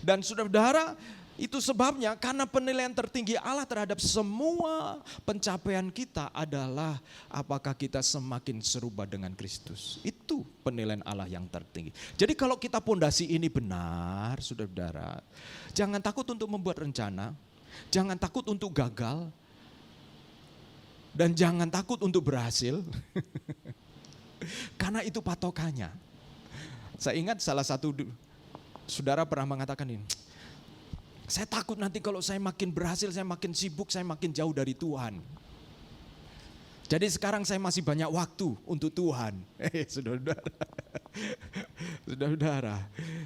Dan saudara-saudara, itu sebabnya karena penilaian tertinggi Allah terhadap semua pencapaian kita adalah apakah kita semakin serupa dengan Kristus. Itu penilaian Allah yang tertinggi. Jadi kalau kita pondasi ini benar, saudara-saudara, jangan takut untuk membuat rencana, jangan takut untuk gagal, dan jangan takut untuk berhasil. Karena itu patokannya. Saya ingat salah satu saudara pernah mengatakan ini, saya takut nanti kalau saya makin berhasil, saya makin sibuk, saya makin jauh dari Tuhan. Jadi sekarang saya masih banyak waktu untuk Tuhan.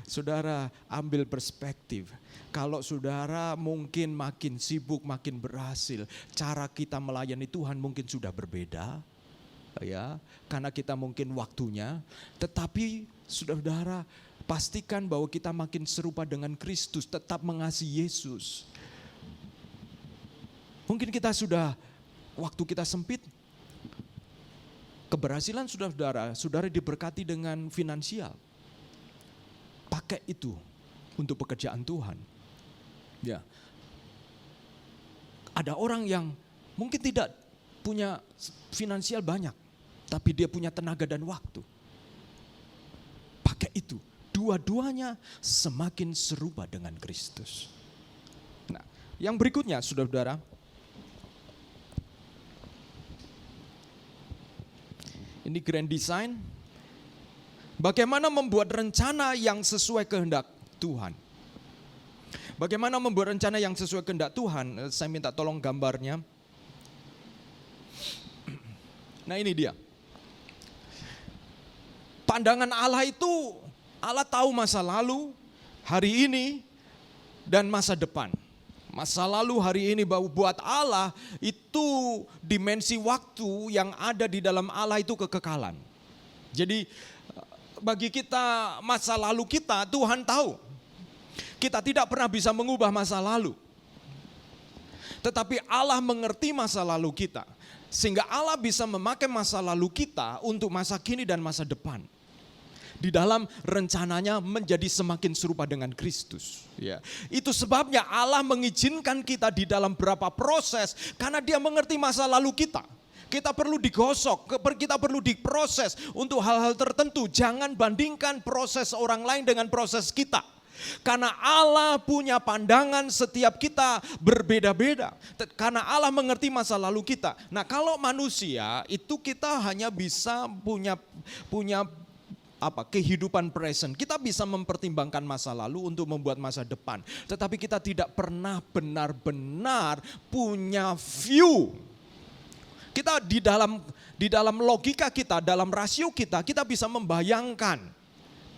Saudara ambil perspektif. Kalau saudara mungkin makin sibuk, makin berhasil, cara kita melayani Tuhan mungkin sudah berbeda. Ya, karena kita mungkin waktunya, tetapi saudara pastikan bahwa kita makin serupa dengan Kristus, tetap mengasihi Yesus. Mungkin kita sudah, waktu kita sempit, keberhasilan saudara diberkati dengan finansial. Pakai itu untuk pekerjaan Tuhan. Ya. Ada orang yang mungkin tidak punya finansial banyak, tapi dia punya tenaga dan waktu. Pakai itu. Dua-duanya semakin serupa dengan Kristus. Nah, yang berikutnya saudara-saudara, ini grand design. Bagaimana membuat rencana yang sesuai kehendak Tuhan. Bagaimana membuat rencana yang sesuai kehendak Tuhan? Saya minta tolong gambarnya. Nah, ini dia. Pandangan Allah itu, Allah tahu masa lalu, hari ini, dan masa depan. Masa lalu, hari ini buat Allah itu dimensi waktu yang ada di dalam Allah itu kekekalan. Jadi bagi kita masa lalu kita Tuhan tahu. Kita tidak pernah bisa mengubah masa lalu. Tetapi Allah mengerti masa lalu kita. Sehingga Allah bisa memakai masa lalu kita untuk masa kini dan masa depan. Di dalam rencananya menjadi semakin serupa dengan Kristus. Ya. Itu sebabnya Allah mengizinkan kita di dalam beberapa proses karena dia mengerti masa lalu kita. Kita perlu digosok, kita perlu diproses untuk hal-hal tertentu. Jangan bandingkan proses orang lain dengan proses kita. Karena Allah punya pandangan setiap kita berbeda-beda. Karena Allah mengerti masa lalu kita. Nah, kalau manusia itu kita hanya bisa punya kehidupan present. Kita bisa mempertimbangkan masa lalu untuk membuat masa depan. Tetapi kita tidak pernah benar-benar punya view. Kita di dalam logika kita, dalam rasio kita bisa membayangkan,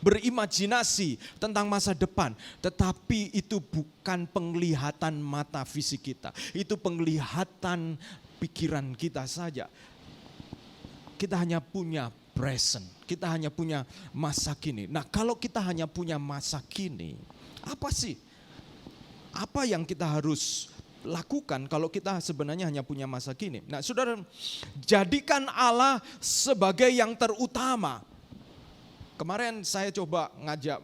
berimajinasi tentang masa depan. Tetapi itu bukan penglihatan mata fisik kita. Itu penglihatan pikiran kita saja. Kita hanya punya present. Kita hanya punya masa kini. Nah, kalau kita hanya punya masa kini, apa sih? Apa yang kita harus lakukan kalau kita sebenarnya hanya punya masa kini? Nah, saudara, jadikan Allah sebagai yang terutama. Kemarin saya coba ngajak,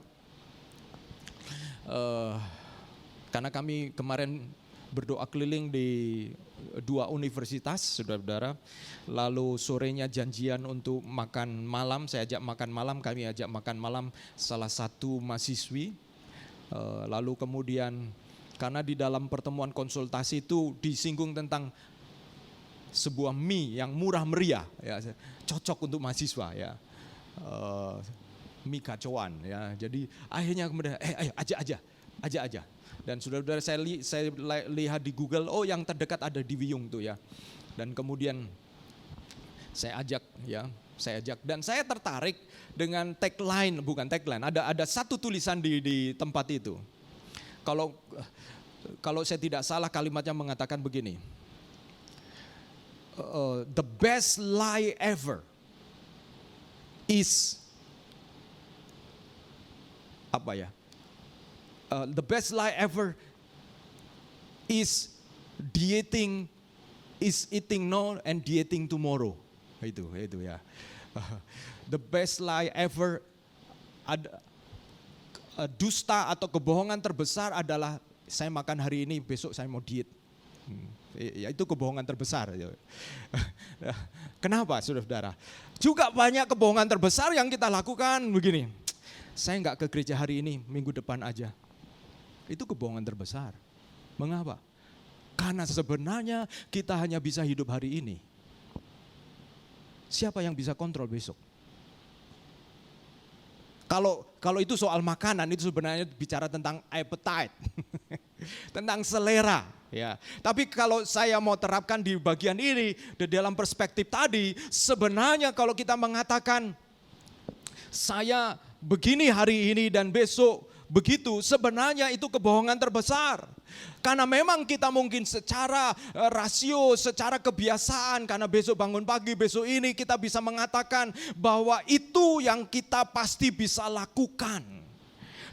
karena kami kemarin berdoa keliling di 2 universitas, saudara-saudara. Lalu sorenya janjian untuk makan malam, saya ajak makan malam, kami ajak makan malam salah satu mahasiswi. Lalu kemudian karena di dalam pertemuan konsultasi itu disinggung tentang sebuah mie yang murah meriah, ya, cocok untuk mahasiswa, ya, mie kacauan, ya. Jadi akhirnya kemudian ayo ajak aja. Dan saudara-saudara saya lihat di Google, oh yang terdekat ada di Wiyung tuh, ya. Dan kemudian saya ajak dan saya tertarik dengan bukan tagline, ada satu tulisan di tempat itu. Kalau saya tidak salah kalimatnya mengatakan begini. The best lie ever is the best lie ever is eating now and dieting tomorrow. Itu ya. The best lie ever, dusta atau kebohongan terbesar adalah saya makan hari ini, besok saya mau diet. Ya, itu kebohongan terbesar. Kenapa, saudara-saudara? Juga banyak kebohongan terbesar yang kita lakukan begini. Saya nggak ke gereja hari ini, minggu depan aja. Itu kebohongan terbesar. Mengapa? Karena sebenarnya kita hanya bisa hidup hari ini. Siapa yang bisa kontrol besok? Kalau itu soal makanan, itu sebenarnya bicara tentang appetite, tentang selera, ya. Tapi kalau saya mau terapkan di bagian ini, di dalam perspektif tadi, sebenarnya kalau kita mengatakan saya begini hari ini dan besok begitu, sebenarnya itu kebohongan terbesar. Karena memang kita mungkin secara rasio, secara kebiasaan, karena besok bangun pagi, besok ini kita bisa mengatakan bahwa itu yang kita pasti bisa lakukan.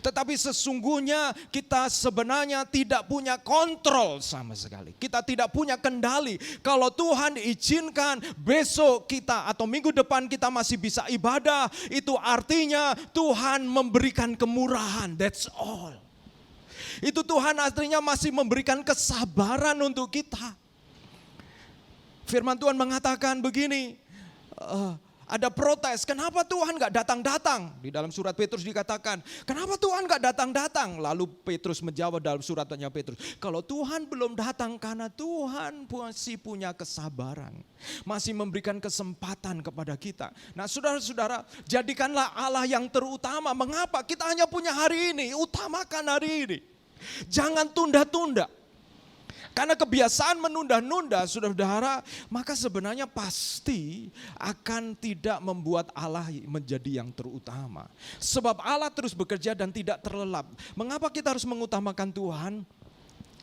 Tetapi sesungguhnya kita sebenarnya tidak punya kontrol sama sekali. Kita tidak punya kendali. Kalau Tuhan izinkan besok kita atau minggu depan kita masih bisa ibadah, itu artinya Tuhan memberikan kemurahan. That's all. Itu Tuhan artinya masih memberikan kesabaran untuk kita. Firman Tuhan mengatakan begini, ada protes, kenapa Tuhan gak datang-datang? Di dalam surat Petrus dikatakan, kenapa Tuhan gak datang-datang? Lalu Petrus menjawab dalam suratnya Petrus, kalau Tuhan belum datang karena Tuhan masih punya kesabaran. Masih memberikan kesempatan kepada kita. Nah saudara-saudara, jadikanlah Allah yang terutama. Mengapa? Kita hanya punya hari ini, utamakan hari ini. Jangan tunda-tunda. Karena kebiasaan menunda-nunda, saudara-saudara, maka sebenarnya pasti akan tidak membuat Allah menjadi yang terutama. Sebab Allah terus bekerja dan tidak terlelap. Mengapa kita harus mengutamakan Tuhan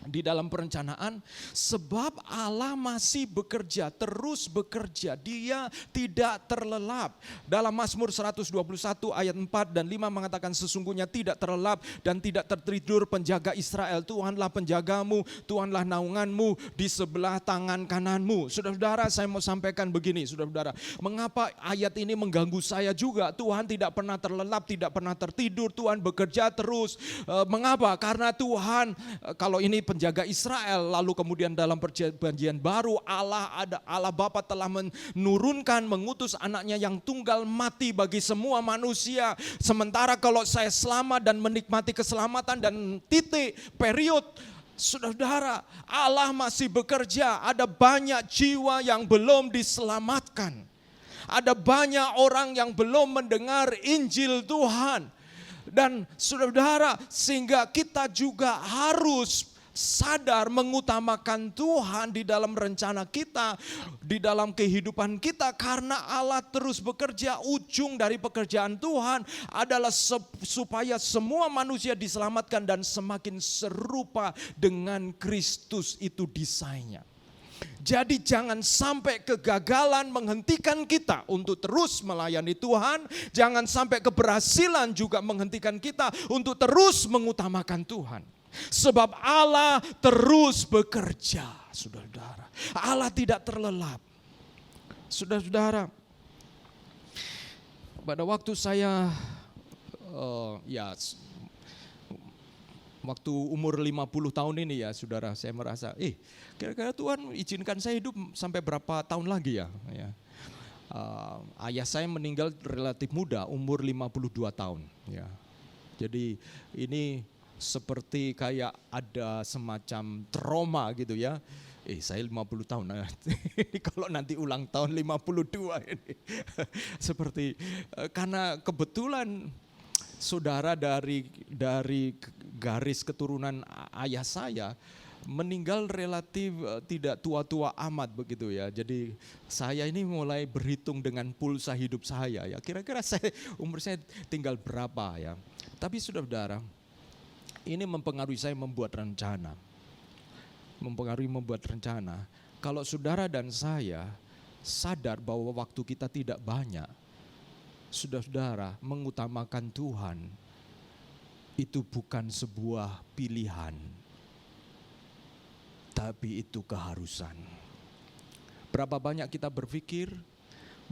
di dalam perencanaan? Sebab Allah masih bekerja, terus bekerja. Dia tidak terlelap. Dalam Mazmur 121 ayat 4 dan 5 mengatakan sesungguhnya tidak terlelap dan tidak tertidur penjaga Israel. Tuhanlah penjagamu, Tuhanlah naunganmu di sebelah tangan kananmu. Saudara-saudara, saya mau sampaikan begini, saudara-saudara. Mengapa ayat ini mengganggu saya juga? Tuhan tidak pernah terlelap, tidak pernah tertidur. Tuhan bekerja terus. Mengapa? Karena Tuhan, kalau ini penjaga Israel, lalu kemudian dalam perjanjian baru Allah Bapa telah menurunkan, mengutus anaknya yang tunggal mati bagi semua manusia. Sementara kalau saya selamat dan menikmati keselamatan dan titik period, saudara, Allah masih bekerja. Ada banyak jiwa yang belum diselamatkan. Ada banyak orang yang belum mendengar Injil Tuhan. Dan saudara, sehingga kita juga harus sadar mengutamakan Tuhan di dalam rencana kita, di dalam kehidupan kita, karena Allah terus bekerja. Ujung dari pekerjaan Tuhan adalah supaya semua manusia diselamatkan dan semakin serupa dengan Kristus, itu desainnya. Jadi jangan sampai kegagalan menghentikan kita untuk terus melayani Tuhan. Jangan sampai keberhasilan juga menghentikan kita untuk terus mengutamakan Tuhan. Sebab Allah terus bekerja, saudara-saudara. Allah tidak terlelap. Saudara-saudara, pada waktu saya Waktu umur 50 tahun ini ya saudara, saya merasa, kira-kira Tuhan izinkan saya hidup sampai berapa tahun lagi ya. Ayah saya meninggal relatif muda, umur 52 tahun. Ya. Jadi ini seperti kayak ada semacam trauma gitu ya. Saya 50 tahun, kalau nanti ulang tahun 52 ini. Seperti, karena kebetulan saudara dari garis keturunan ayah saya meninggal relatif tidak tua-tua amat begitu ya. Jadi saya ini mulai berhitung dengan pulsa hidup saya ya. Kira-kira umur saya tinggal berapa ya. Tapi saudara, ini mempengaruhi saya membuat rencana. Kalau saudara dan saya sadar bahwa waktu kita tidak banyak, saudara mengutamakan Tuhan itu bukan sebuah pilihan, tapi itu keharusan. Berapa banyak kita berpikir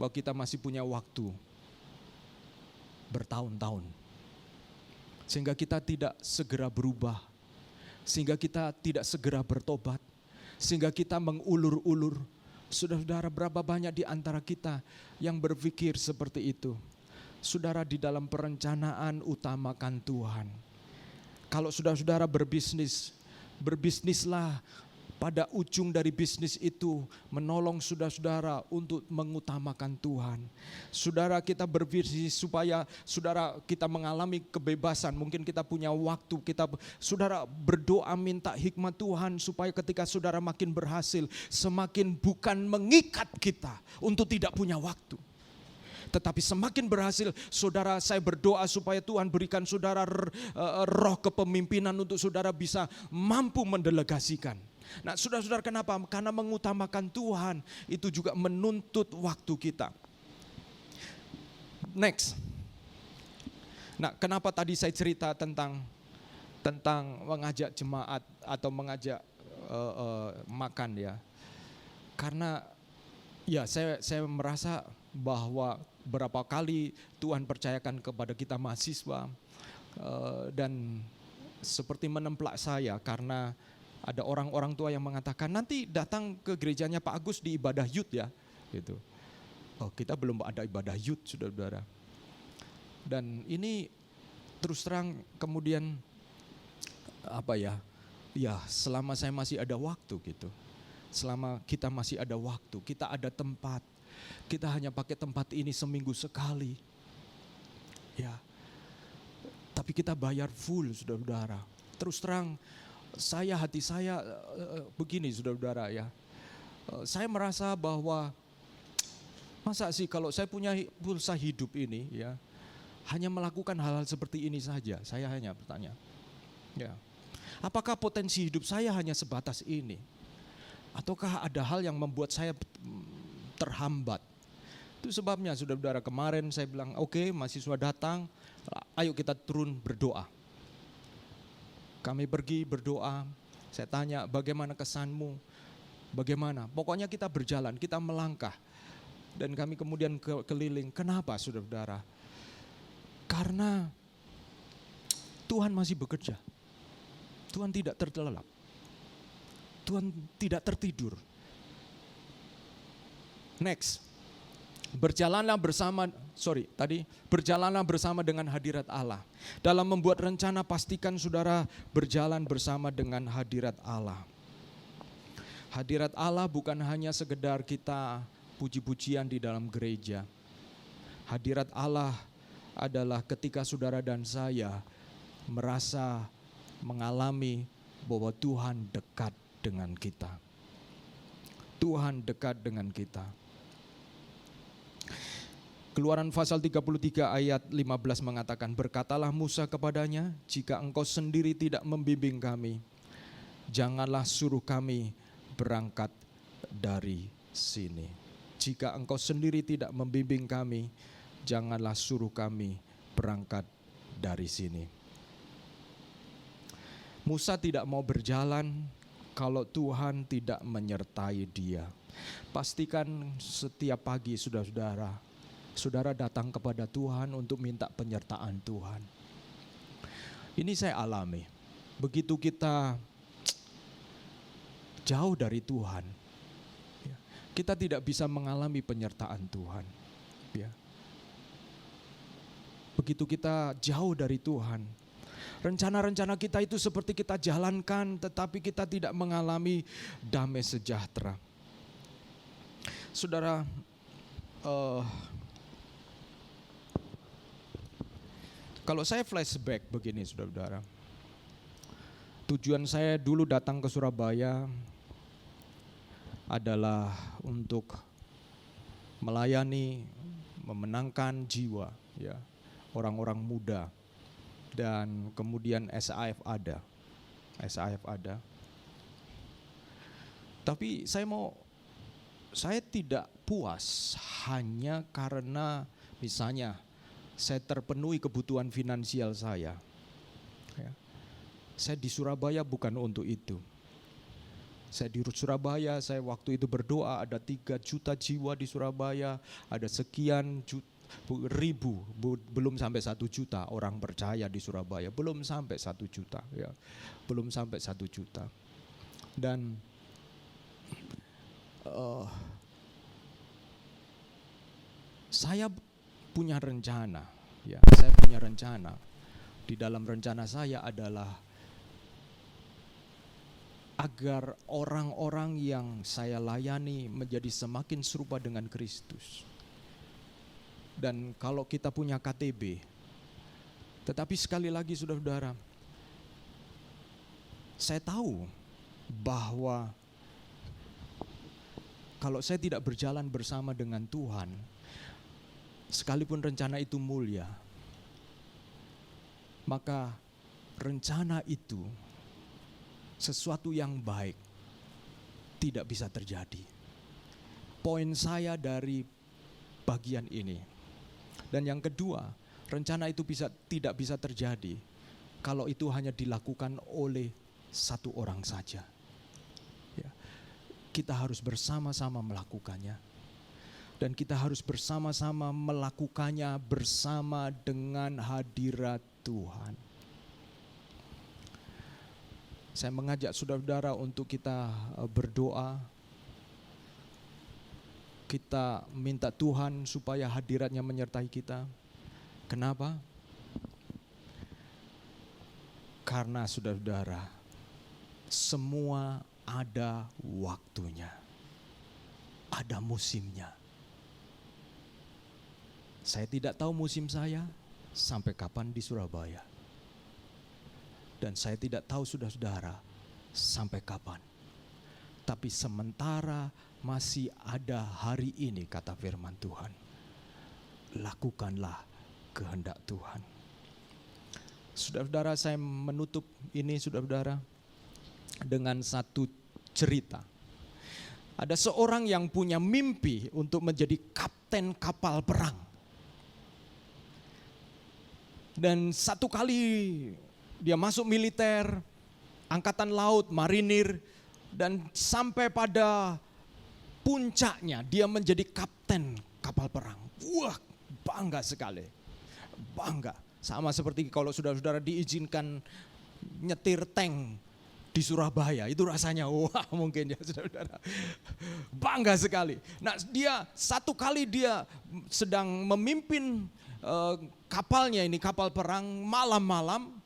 bahwa kita masih punya waktu bertahun-tahun, sehingga kita tidak segera berubah, sehingga kita tidak segera bertobat, sehingga kita mengulur-ulur. Saudara, berapa banyak di antara kita yang berpikir seperti itu? Saudara, di dalam perencanaan utamakan Tuhan. Kalau saudara berbisnis, berbisnislah pada ujung dari bisnis itu menolong saudara untuk mengutamakan Tuhan. Saudara, kita berbisnis supaya saudara kita mengalami kebebasan. Mungkin kita punya waktu, saudara berdoa minta hikmat Tuhan supaya ketika saudara makin berhasil, semakin bukan mengikat kita untuk tidak punya waktu. Tetapi semakin berhasil, saudara, saya berdoa supaya Tuhan berikan saudara roh kepemimpinan untuk saudara bisa mampu mendelegasikan. Nah, saudara-saudara, kenapa? Karena mengutamakan Tuhan itu juga menuntut waktu kita. Next. Nah, kenapa tadi saya cerita tentang mengajak jemaat atau mengajak makan ya? Karena ya saya merasa bahwa berapa kali Tuhan percayakan kepada kita mahasiswa dan seperti menemplak saya karena ada orang-orang tua yang mengatakan nanti datang ke gerejanya Pak Agus di ibadah youth ya, gitu. Oh, kita belum ada ibadah youth, saudara-saudara. Dan ini terus terang kemudian ya selama saya masih ada waktu gitu. Selama kita masih ada waktu, kita ada tempat. Kita hanya pakai tempat ini seminggu sekali. Ya. Tapi kita bayar full, saudara-saudara. Terus terang hati saya begini, saudara-saudara ya. Saya merasa bahwa masa sih kalau saya punya pulsa hidup ini ya, hanya melakukan hal-hal seperti ini saja. Saya hanya bertanya. Ya. Apakah potensi hidup saya hanya sebatas ini? Ataukah ada hal yang membuat saya terhambat? Itu sebabnya saudara-saudara kemarin saya bilang oke, mahasiswa datang, ayo kita turun berdoa. Kami pergi berdoa, saya tanya bagaimana kesanmu, bagaimana? Pokoknya kita berjalan, kita melangkah. Dan kami kemudian keliling, kenapa saudara-saudara? Karena Tuhan masih bekerja, Tuhan tidak terlelap, Tuhan tidak tertidur. Next. Berjalanlah bersama dengan hadirat Allah. Dalam membuat rencana pastikan saudara berjalan bersama dengan hadirat Allah. Hadirat Allah bukan hanya sekedar kita puji-pujian di dalam gereja. Hadirat Allah adalah ketika saudara dan saya merasa mengalami bahwa Tuhan dekat dengan kita. Tuhan dekat dengan kita. Keluaran pasal 33 ayat 15 mengatakan, berkatalah Musa kepadanya, jika engkau sendiri tidak membimbing kami, janganlah suruh kami berangkat dari sini. Jika engkau sendiri tidak membimbing kami, janganlah suruh kami berangkat dari sini. Musa tidak mau berjalan kalau Tuhan tidak menyertai dia. Pastikan setiap pagi saudara datang kepada Tuhan untuk minta penyertaan Tuhan. Ini saya alami. begitu kita jauh dari Tuhan, ya, kita tidak bisa mengalami penyertaan Tuhan. Ya. Begitu kita jauh dari Tuhan, rencana-rencana kita itu seperti kita jalankan, tetapi kita tidak mengalami damai sejahtera. Saudara, kalau saya flashback begini, saudara-saudara, tujuan saya dulu datang ke Surabaya adalah untuk melayani, memenangkan jiwa, ya, orang-orang muda, dan kemudian SAF ada. Tapi saya tidak puas hanya karena misalnya saya terpenuhi kebutuhan finansial saya. Ya. Saya di Surabaya bukan untuk itu. Saya di Surabaya, saya waktu itu berdoa ada 3 juta jiwa di Surabaya, ada sekian ribu, belum sampai 1 juta orang percaya di Surabaya, belum sampai 1 juta, ya, belum sampai 1 juta. Dan saya punya rencana, ya, saya punya rencana. Di dalam rencana saya adalah agar orang-orang yang saya layani menjadi semakin serupa dengan Kristus. Dan kalau kita punya KTB, tetapi sekali lagi saudara-saudara, saya tahu bahwa kalau saya tidak berjalan bersama dengan Tuhan, sekalipun rencana itu mulia, maka rencana itu sesuatu yang baik tidak bisa terjadi. Poin saya dari bagian ini. Dan yang kedua, rencana itu tidak bisa terjadi kalau itu hanya dilakukan oleh satu orang saja. Ya. Kita harus bersama-sama melakukannya. Dan kita harus bersama-sama melakukannya bersama dengan hadirat Tuhan. Saya mengajak saudara-saudara untuk kita berdoa. Kita minta Tuhan supaya hadiratnya menyertai kita. Kenapa? Karena saudara-saudara, semua ada waktunya. Ada musimnya. Saya tidak tahu musim saya sampai kapan di Surabaya. Dan saya tidak tahu saudara-saudara sampai kapan. Tapi sementara masih ada hari ini, kata firman Tuhan, lakukanlah kehendak Tuhan. Saudara-saudara, saya menutup ini saudara-saudara dengan satu cerita. Ada seorang yang punya mimpi untuk menjadi kapten kapal perang. Dan satu kali dia masuk militer, angkatan laut, marinir, dan sampai pada puncaknya dia menjadi kapten kapal perang. Wah, bangga sekali. Bangga. Sama seperti kalau saudara-saudara diizinkan nyetir tank di Surabaya, itu rasanya wah mungkin ya saudara-saudara. Bangga sekali. Nah, satu kali dia sedang memimpin kapalnya ini, kapal perang malam-malam,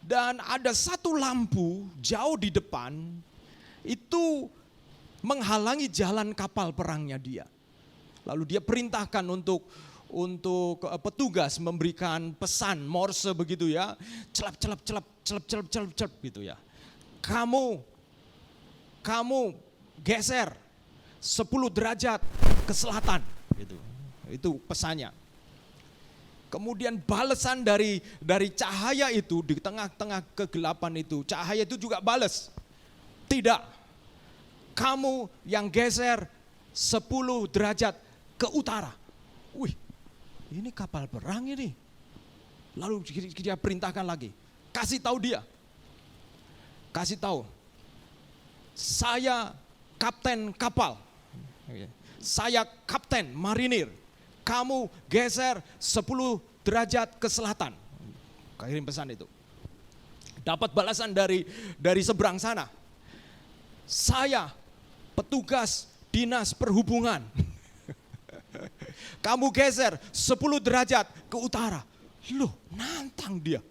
dan ada satu lampu jauh di depan itu menghalangi jalan kapal perangnya dia. Lalu dia perintahkan untuk petugas memberikan pesan Morse begitu ya, celap gitu ya. Kamu geser 10 derajat ke selatan gitu. Itu pesannya. Kemudian balasan dari cahaya itu di tengah-tengah kegelapan itu, cahaya itu juga balas. Tidak, kamu yang geser 10 derajat ke utara. Wih, ini kapal perang ini. Lalu dia perintahkan lagi, kasih tahu dia. Kasih tahu, saya kapten kapal. Saya kapten marinir. Kamu geser 10 derajat ke selatan. Kirim pesan itu. Dapat balasan dari seberang sana. Saya petugas dinas perhubungan. Kamu geser 10 derajat ke utara. Loh, nantang dia.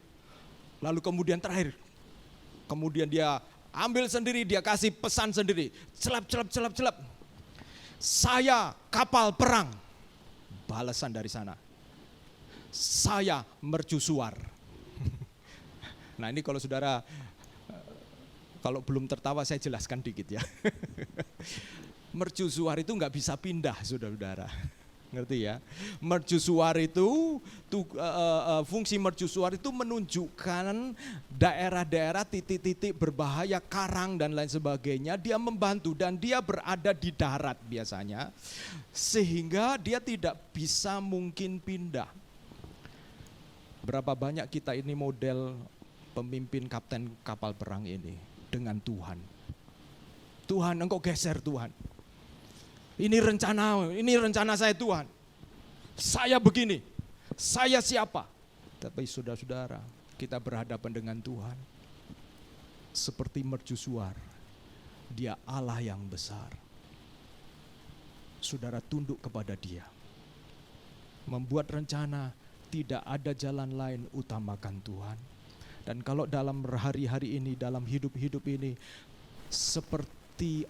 Lalu kemudian terakhir, kemudian dia ambil sendiri, dia kasih pesan sendiri. Celap. Saya kapal perang. Balasan dari sana. Saya mercusuar. Nah ini kalau saudara, kalau belum tertawa saya jelaskan dikit ya. Mercusuar itu nggak bisa pindah saudara-saudara. Ngerti ya? Mercusuar itu fungsi mercusuar itu menunjukkan daerah-daerah titik-titik berbahaya, karang dan lain sebagainya. Dia membantu dan dia berada di darat biasanya, sehingga dia tidak bisa mungkin pindah. Berapa banyak kita ini model pemimpin kapten kapal perang ini dengan Tuhan. Tuhan, engkau geser Tuhan. Ini rencana saya Tuhan. Saya begini, saya siapa? Tapi saudara-saudara, kita berhadapan dengan Tuhan. Seperti mercusuar, dia Allah yang besar. Saudara tunduk kepada dia. Membuat rencana, tidak ada jalan lain, utamakan Tuhan. Dan kalau dalam hari-hari ini, dalam hidup-hidup ini, seperti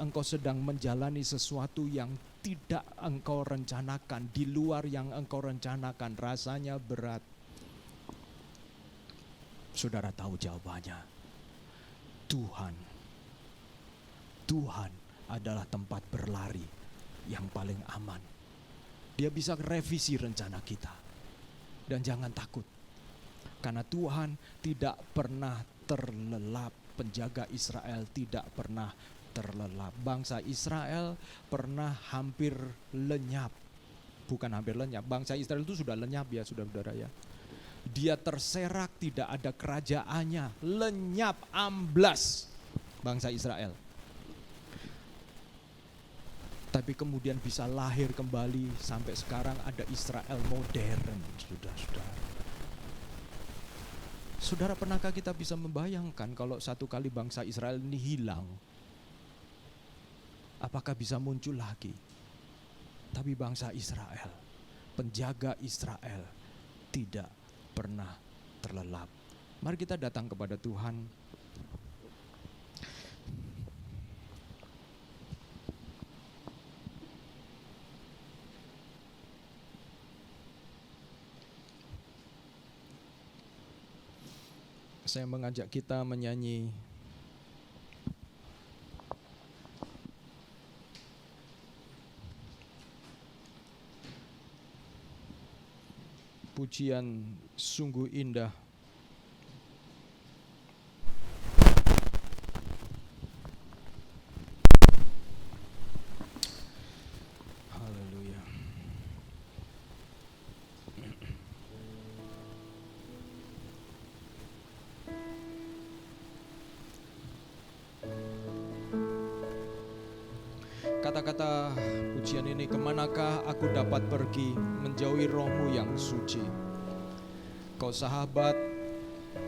engkau sedang menjalani sesuatu yang tidak engkau rencanakan, di luar yang engkau rencanakan, rasanya berat. Saudara tahu jawabannya. Tuhan adalah tempat berlari yang paling aman. Dia bisa revisi rencana kita. Dan jangan takut. Karena Tuhan tidak pernah terlelap. Penjaga Israel tidak pernah terlelap. Bangsa Israel pernah hampir lenyap. Bukan hampir lenyap, bangsa Israel itu sudah lenyap ya saudara-saudara ya. Dia terserak, tidak ada kerajaannya, lenyap, amblas bangsa Israel. Tapi kemudian bisa lahir kembali, sampai sekarang ada Israel modern, saudara-saudara. Saudara, pernahkah kita bisa membayangkan kalau satu kali bangsa Israel ini hilang? Apakah bisa muncul lagi? Tapi bangsa Israel, penjaga Israel tidak pernah terlelap. Mari kita datang kepada Tuhan. Saya mengajak kita menyanyi pujian sungguh indah. Haleluya. Kata-kata pujian ini, kemanakah aku dapat pergi menjauhi rohmu yang suci? Kau sahabat,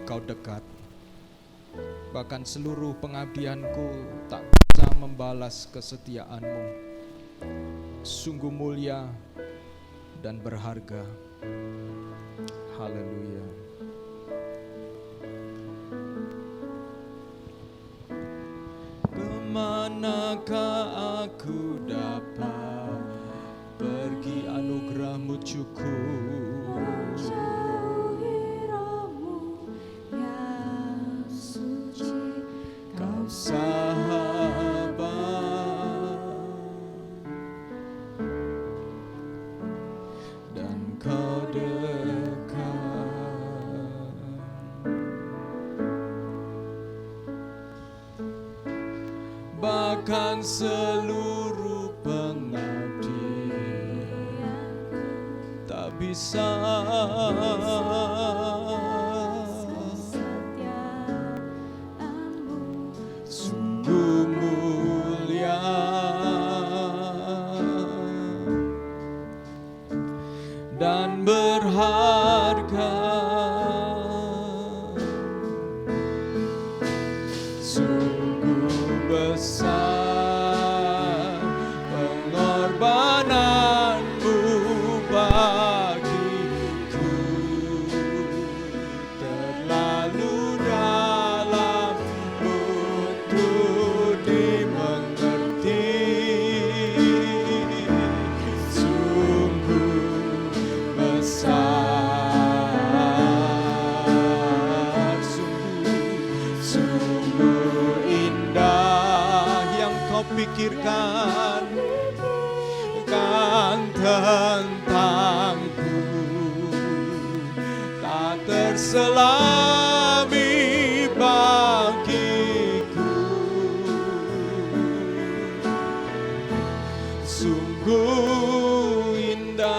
kau dekat. Bahkan seluruh pengabdianku tak bisa membalas kesetiaanmu. Sungguh mulia dan berharga. Haleluya. Kemanakah aku dapat pergi, anugerahmu cukup. Menjauhi rohmu yang suci, Kau sahabat dan kau dekat. Bahkan seluruh pengabdian tak bisa sungguh mulia dan berharga. besar, sungguh indah yang kau pikirkan tentangku, tak terselami bagiku. Sungguh indah.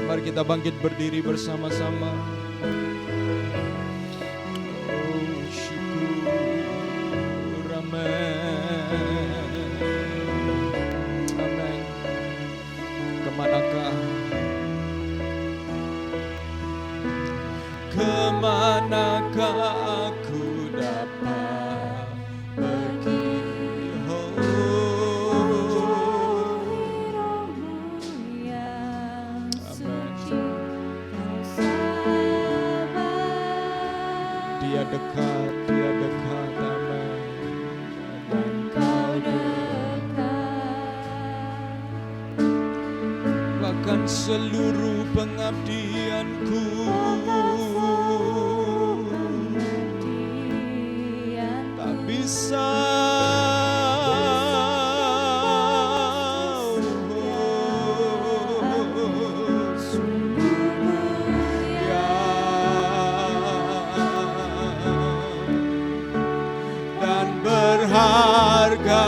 Mari kita bangkit berdiri bersama-sama. Oh, syukur, amin. Amin. Kemanakah aku dapat pergi? Dia dekat, amin. Engkau dekat. Bahkan seluruh pengabdianku tak bisa dan berharga,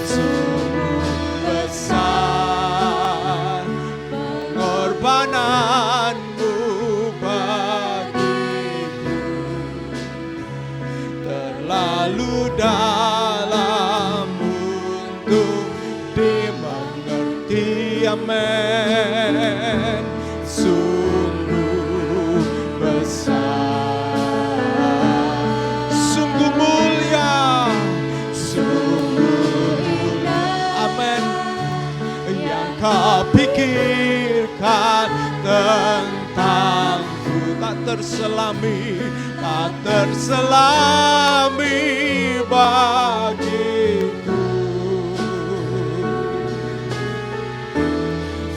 sungguh besar pengorbananmu bagiku, terlalu dalam untuk dimengerti, amin. Sungguh besar, sungguh mulia, sungguh indah, amin. Yang kau pikirkan tentangku, tak terselami bagiku.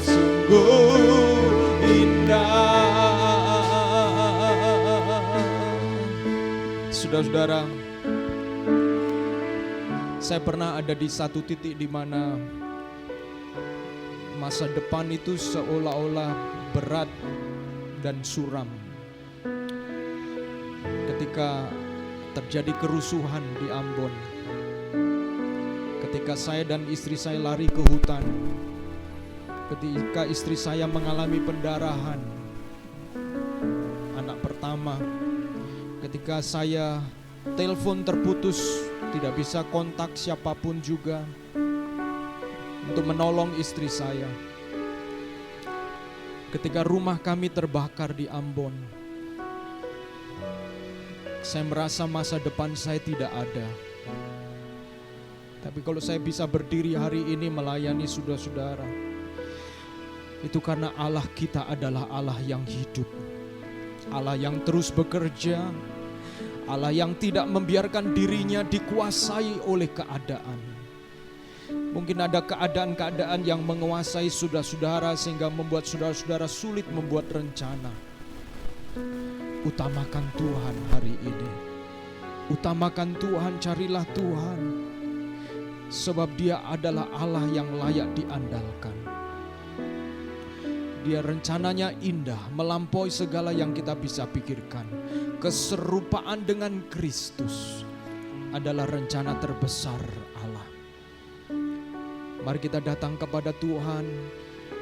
Sungguh indah. Saudara-saudara, saya pernah ada di satu titik di mana masa depan itu seolah-olah berat dan suram. Ketika terjadi kerusuhan di Ambon, ketika saya dan istri saya lari ke hutan, ketika istri saya mengalami pendarahan anak pertama, ketika saya telepon terputus, tidak bisa kontak siapapun juga untuk menolong istri saya, ketika rumah kami terbakar di Ambon, saya merasa masa depan saya tidak ada. Tapi kalau saya bisa berdiri hari ini melayani saudara-saudara, itu karena Allah kita adalah Allah yang hidup, Allah yang terus bekerja, Allah yang tidak membiarkan dirinya dikuasai oleh keadaan. Mungkin ada keadaan-keadaan yang menguasai saudara-saudara sehingga membuat saudara-saudara sulit membuat rencana. Utamakan Tuhan hari ini. Utamakan Tuhan, carilah Tuhan. Sebab Dia adalah Allah yang layak diandalkan. Dia rencananya indah, melampaui segala yang kita bisa pikirkan. Keserupaan dengan Kristus adalah rencana terbesar Allah. Mari kita datang kepada Tuhan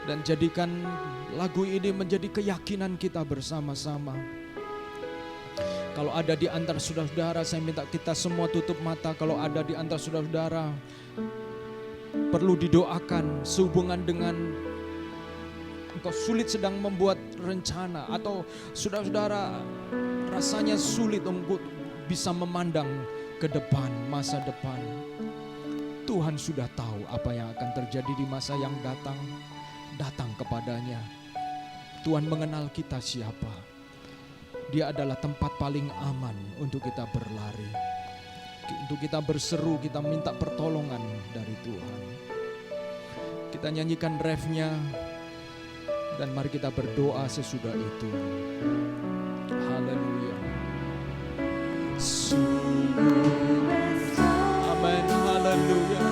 dan jadikan lagu ini menjadi keyakinan kita bersama-sama. Kalau ada di antara saudara-saudara, saya minta kita semua tutup mata. Kalau ada di antara saudara-saudara perlu didoakan sehubungan dengan engkau sulit sedang membuat rencana, atau saudara-saudara rasanya sulit untuk bisa memandang ke depan, masa depan. Tuhan sudah tahu apa yang akan terjadi di masa yang datang. Datang kepadanya. Tuhan mengenal kita siapa. Dia adalah tempat paling aman untuk kita berlari. untuk kita berseru, kita minta pertolongan dari Tuhan. Kita nyanyikan refnya dan mari kita berdoa sesudah itu. Haleluya. Sungguh besar. Amin. Haleluya.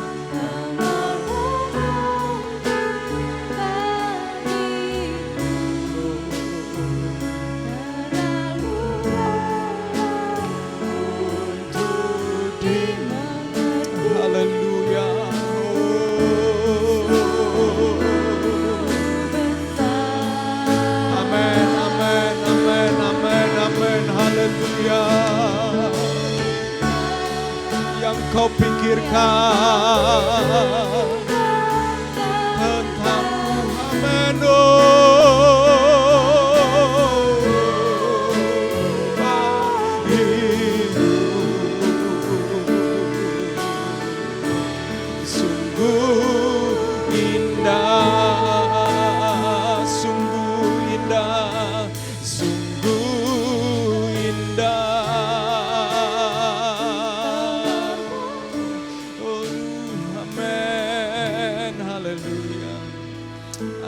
Yang kau pikirkan tentang amen. Sungguh indah, sungguh indah, sungguh indah.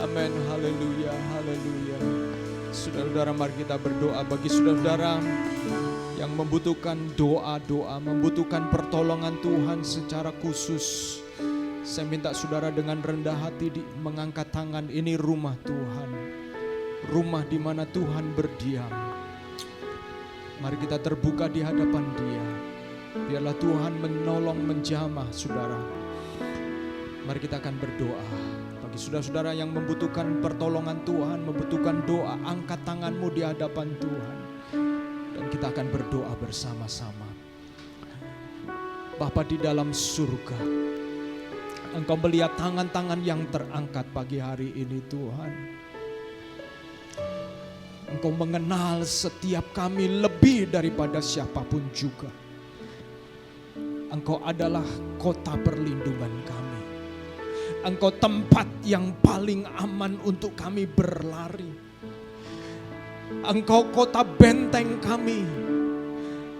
Amin, haleluya, haleluya. Saudara-saudara, mari kita berdoa bagi saudara-saudara yang membutuhkan doa-doa, membutuhkan pertolongan Tuhan secara khusus. Saya minta saudara dengan rendah hati mengangkat tangan. Ini rumah Tuhan, rumah di mana Tuhan berdiam. Mari kita terbuka di hadapan Dia. Biarlah Tuhan menolong, menjamah saudara. Mari kita akan berdoa. Bagi saudara-saudara yang membutuhkan pertolongan Tuhan, membutuhkan doa, angkat tanganmu di hadapan Tuhan. Dan kita akan berdoa bersama-sama. Bapa di dalam surga, Engkau melihat tangan-tangan yang terangkat pagi hari ini Tuhan. Engkau mengenal setiap kami lebih daripada siapapun juga. Engkau adalah kota perlindungan kami. Engkau tempat yang paling aman untuk kami berlari. Engkau kota benteng kami.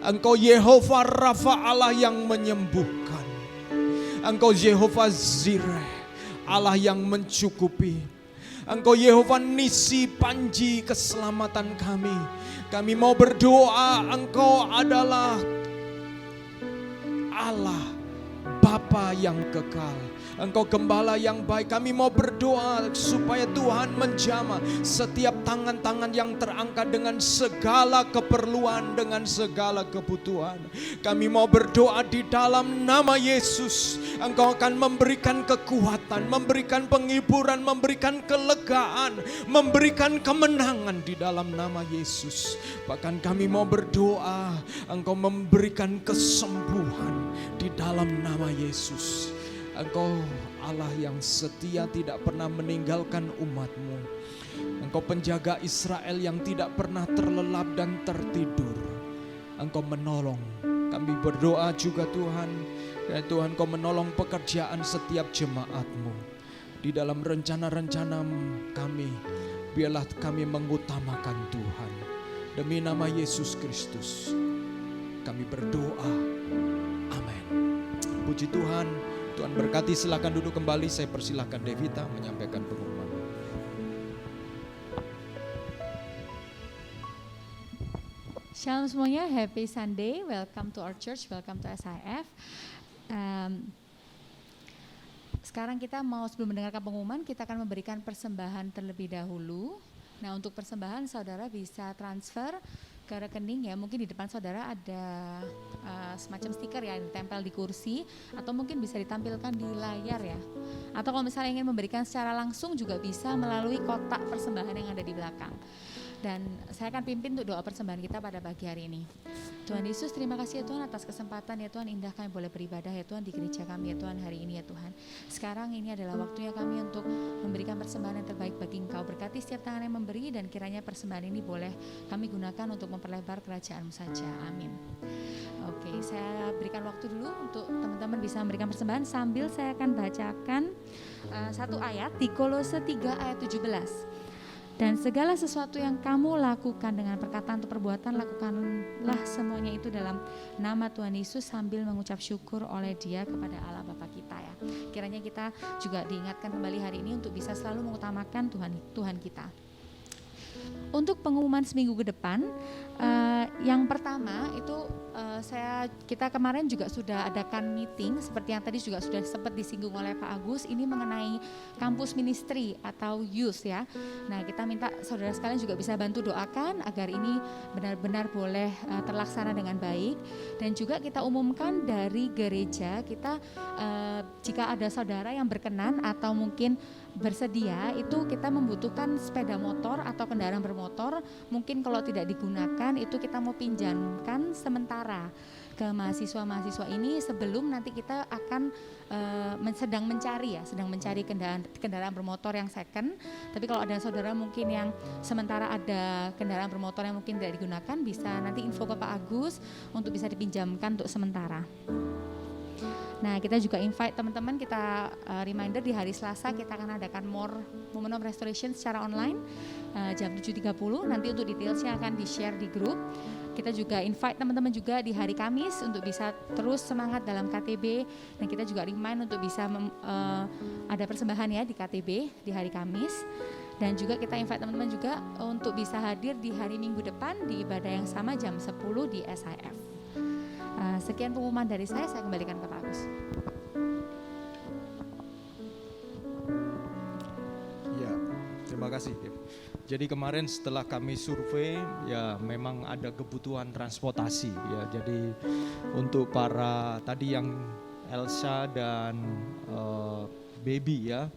Engkau Yehova Rafa, Allah yang menyembuhkan. Engkau Yehova Zireh, Allah yang mencukupi. Engkau Yehova Nisi, Panji keselamatan kami. Kami mau berdoa, Engkau adalah Allah Bapa yang kekal. Engkau gembala yang baik. Kami mau berdoa supaya Tuhan menjamah setiap tangan-tangan yang terangkat dengan segala keperluan, dengan segala kebutuhan. Kami mau berdoa di dalam nama Yesus. Engkau akan memberikan kekuatan, memberikan penghiburan, memberikan kelegaan, memberikan kemenangan di dalam nama Yesus. Bahkan kami mau berdoa, Engkau memberikan kesembuhan di dalam nama Yesus. Engkau Allah yang setia, tidak pernah meninggalkan umat-Mu. Engkau penjaga Israel yang tidak pernah terlelap dan tertidur. Engkau menolong. Kami berdoa juga Tuhan, ya Tuhan, Kau menolong pekerjaan setiap jemaat-Mu. Di dalam rencana-rencana kami, biarlah kami mengutamakan Tuhan. Demi nama Yesus Kristus, kami berdoa. Amin. Puji Tuhan. Tuhan berkati, silakan duduk kembali. Saya persilahkan Devita menyampaikan pengumuman. Shalom semuanya, happy Sunday, welcome to our church, welcome to SIF. Sekarang kita mau, sebelum mendengarkan pengumuman, kita akan memberikan persembahan terlebih dahulu. Nah, untuk persembahan saudara bisa transfer ke rekening ya, mungkin di depan saudara ada semacam stiker ya yang ditempel di kursi, atau mungkin bisa ditampilkan di layar ya, atau kalau misalnya ingin memberikan secara langsung juga bisa melalui kotak persembahan yang ada di belakang. Dan saya akan pimpin untuk doa persembahan kita pada pagi hari ini. Tuhan Yesus, terima kasih ya Tuhan atas kesempatan ya Tuhan, indah kami boleh beribadah ya Tuhan di gereja kami ya Tuhan hari ini ya Tuhan. Sekarang ini adalah waktunya kami untuk memberikan persembahan yang terbaik bagi Engkau. Berkati setiap tangan yang memberi, dan kiranya persembahan ini boleh kami gunakan untuk memperlebar kerajaan-Mu saja. Amin. Oke, saya berikan waktu dulu untuk teman-teman bisa memberikan persembahan sambil saya akan bacakan satu ayat di Kolose 3 ayat 17. Dan segala sesuatu yang kamu lakukan dengan perkataan atau perbuatan, lakukanlah semuanya itu dalam nama Tuhan Yesus sambil mengucap syukur oleh Dia kepada Allah Bapa kita ya. Kiranya kita juga diingatkan kembali hari ini untuk bisa selalu mengutamakan Tuhan kita. Untuk pengumuman seminggu ke depan, yang pertama itu kita kemarin juga sudah adakan meeting seperti yang tadi juga sudah sempat disinggung oleh Pak Agus, ini mengenai kampus ministry atau youth ya. Nah, kita minta saudara sekalian juga bisa bantu doakan agar ini benar-benar boleh terlaksana dengan baik. Dan juga kita umumkan dari gereja kita, jika ada saudara yang berkenan atau mungkin bersedia, itu kita membutuhkan sepeda motor atau kendaraan bermotor, mungkin kalau tidak digunakan itu kita mau pinjamkan sementara ke mahasiswa-mahasiswa ini sebelum nanti kita akan sedang mencari kendaraan bermotor yang second. Tapi kalau ada saudara mungkin yang sementara ada kendaraan bermotor yang mungkin tidak digunakan, bisa nanti info ke Pak Agus untuk bisa dipinjamkan untuk sementara. Nah, kita juga invite teman-teman, kita reminder di hari Selasa kita akan adakan Moment of Restoration secara online jam 7.30. Nanti untuk detailsnya akan di-share di grup. Kita juga invite teman-teman juga di hari Kamis untuk bisa terus semangat dalam KTB. Dan kita juga remind untuk bisa ada persembahan ya di KTB di hari Kamis. Dan juga kita invite teman-teman juga untuk bisa hadir di hari Minggu depan di ibadah yang sama jam 10 di SIF. Sekian pengumuman dari saya kembalikan ke Pak Agus. Ya, terima kasih. Jadi kemarin setelah kami survei, ya memang ada kebutuhan transportasi ya. Jadi untuk para tadi yang Elsa dan Baby ya.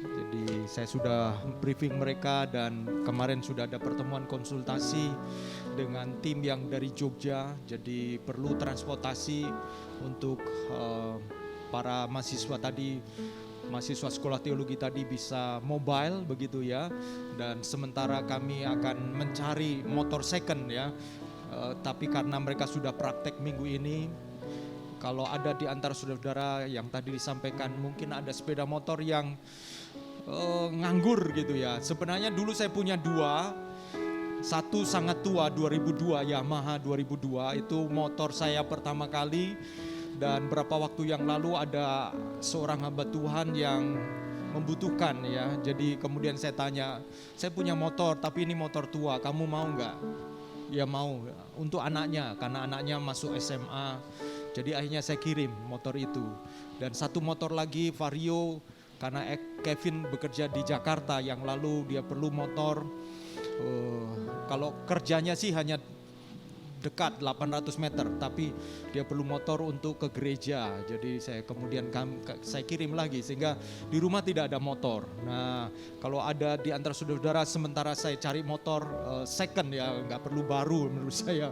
Jadi saya sudah briefing mereka dan kemarin sudah ada pertemuan konsultasi dengan tim yang dari Jogja. Jadi perlu transportasi untuk para mahasiswa tadi, mahasiswa sekolah teologi tadi bisa mobile begitu ya. Dan sementara kami akan mencari motor second ya. Tapi karena mereka sudah praktek minggu ini, kalau ada di antara saudara-saudara yang tadi disampaikan mungkin ada sepeda motor yang nganggur gitu ya. Sebenarnya dulu saya punya dua, satu sangat tua 2002 Yamaha 2002 itu motor saya pertama kali. Dan berapa waktu yang lalu ada seorang hamba Tuhan yang membutuhkan ya. Jadi kemudian saya tanya, saya punya motor tapi ini motor tua, kamu mau nggak? Ya mau, untuk anaknya karena anaknya masuk SMA. Jadi akhirnya saya kirim motor itu. Dan satu motor lagi Vario, karena Kevin bekerja di Jakarta yang lalu dia perlu motor. Kalau kerjanya sih hanya dekat 800 meter, tapi dia perlu motor untuk ke gereja. Jadi saya kemudian saya kirim lagi sehingga di rumah tidak ada motor. Nah, kalau ada di antara saudara-saudara sementara saya cari motor second ya, nggak perlu baru menurut saya,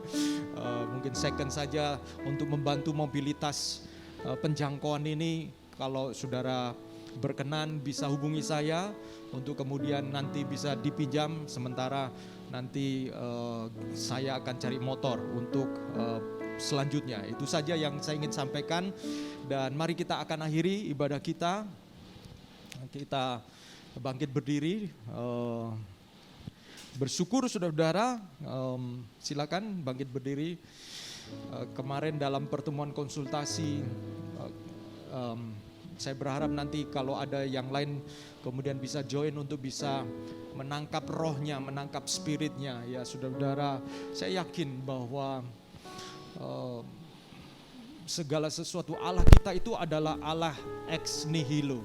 mungkin second saja untuk membantu mobilitas penjangkauan ini. Kalau saudara berkenan bisa hubungi saya untuk kemudian nanti bisa dipinjam sementara nanti saya akan cari motor untuk selanjutnya. Itu saja yang saya ingin sampaikan dan mari kita akan akhiri ibadah kita. Kita bangkit berdiri, bersyukur saudara-saudara, silakan bangkit berdiri. Kemarin dalam pertemuan konsultasi saya berharap nanti kalau ada yang lain kemudian bisa join untuk bisa menangkap rohnya, menangkap spiritnya. Ya saudara-saudara, saya yakin bahwa segala sesuatu Allah kita itu adalah Allah ex nihilo.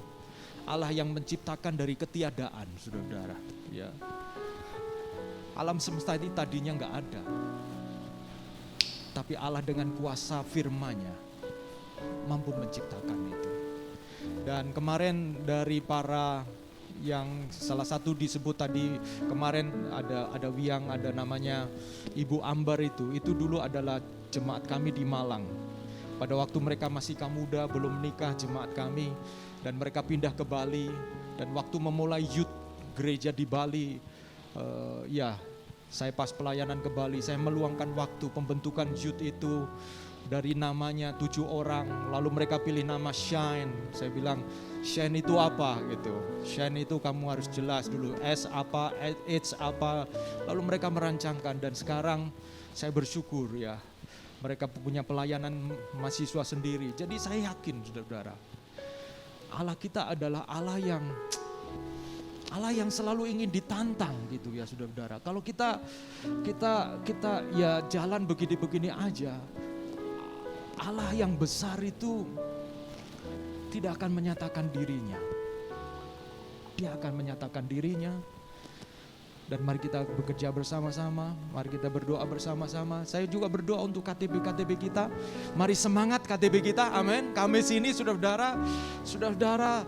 Allah yang menciptakan dari ketiadaan, saudara-saudara. Ya. Alam semesta ini tadinya nggak ada. Tapi Allah dengan kuasa firman-Nya mampu menciptakan itu. Dan kemarin dari para yang salah satu disebut tadi kemarin ada Wiang, ada namanya Ibu Ambar itu dulu adalah jemaat kami di Malang. Pada waktu mereka masih muda, belum menikah jemaat kami dan mereka pindah ke Bali dan waktu memulai youth gereja di Bali, saya pas pelayanan ke Bali, saya meluangkan waktu pembentukan youth itu dari namanya 7 orang, lalu mereka pilih nama Shine. Saya bilang, Shine itu apa gitu? Shine itu kamu harus jelas dulu, S apa, H apa. Lalu mereka merancangkan, dan sekarang saya bersyukur ya, mereka punya pelayanan mahasiswa sendiri. Jadi saya yakin saudara-saudara, Allah kita adalah Allah yang selalu ingin ditantang gitu ya saudara-saudara. Kalau kita ya jalan begini-begini aja, Allah yang besar itu tidak akan menyatakan dirinya. Dia akan menyatakan dirinya. Dan mari kita bekerja bersama-sama, mari kita berdoa bersama-sama. Saya juga berdoa untuk KTB kita. Mari semangat KTB kita, amin. Kamis ini saudara-saudara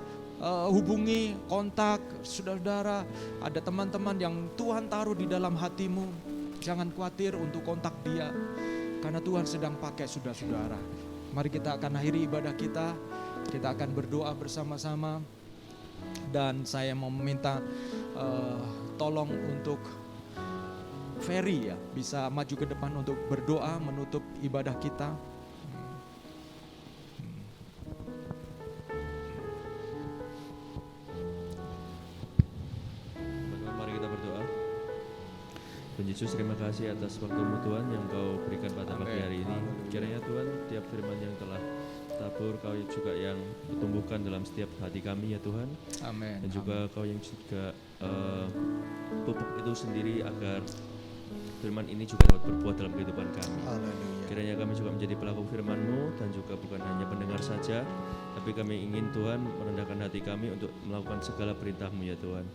hubungi, kontak, saudara-saudara. Ada teman-teman yang Tuhan taruh di dalam hatimu. Jangan khawatir untuk kontak dia, karena Tuhan sedang pakai saudara-saudara. Mari kita akan akhiri ibadah kita akan berdoa bersama-sama. Dan saya mau meminta tolong untuk Ferry ya, bisa maju ke depan untuk berdoa menutup ibadah kita. Mari kita berdoa. Tuhan Yesus, terima kasih atas waktu-Mu Tuhan yang Kau berikan pada pagi hari ini. Kiranya Tuhan, tiap firman yang telah tabur Kau juga yang tumbuhkan dalam setiap hati kami ya Tuhan. Amin. Dan juga Kau yang juga pupuk itu sendiri agar firman ini juga dapat berbuah dalam kehidupan kami. Haleluya. Kiranya kami juga menjadi pelaku firman-Mu dan juga bukan hanya pendengar saja, tapi kami ingin Tuhan merendahkan hati kami untuk melakukan segala perintah-Mu ya Tuhan.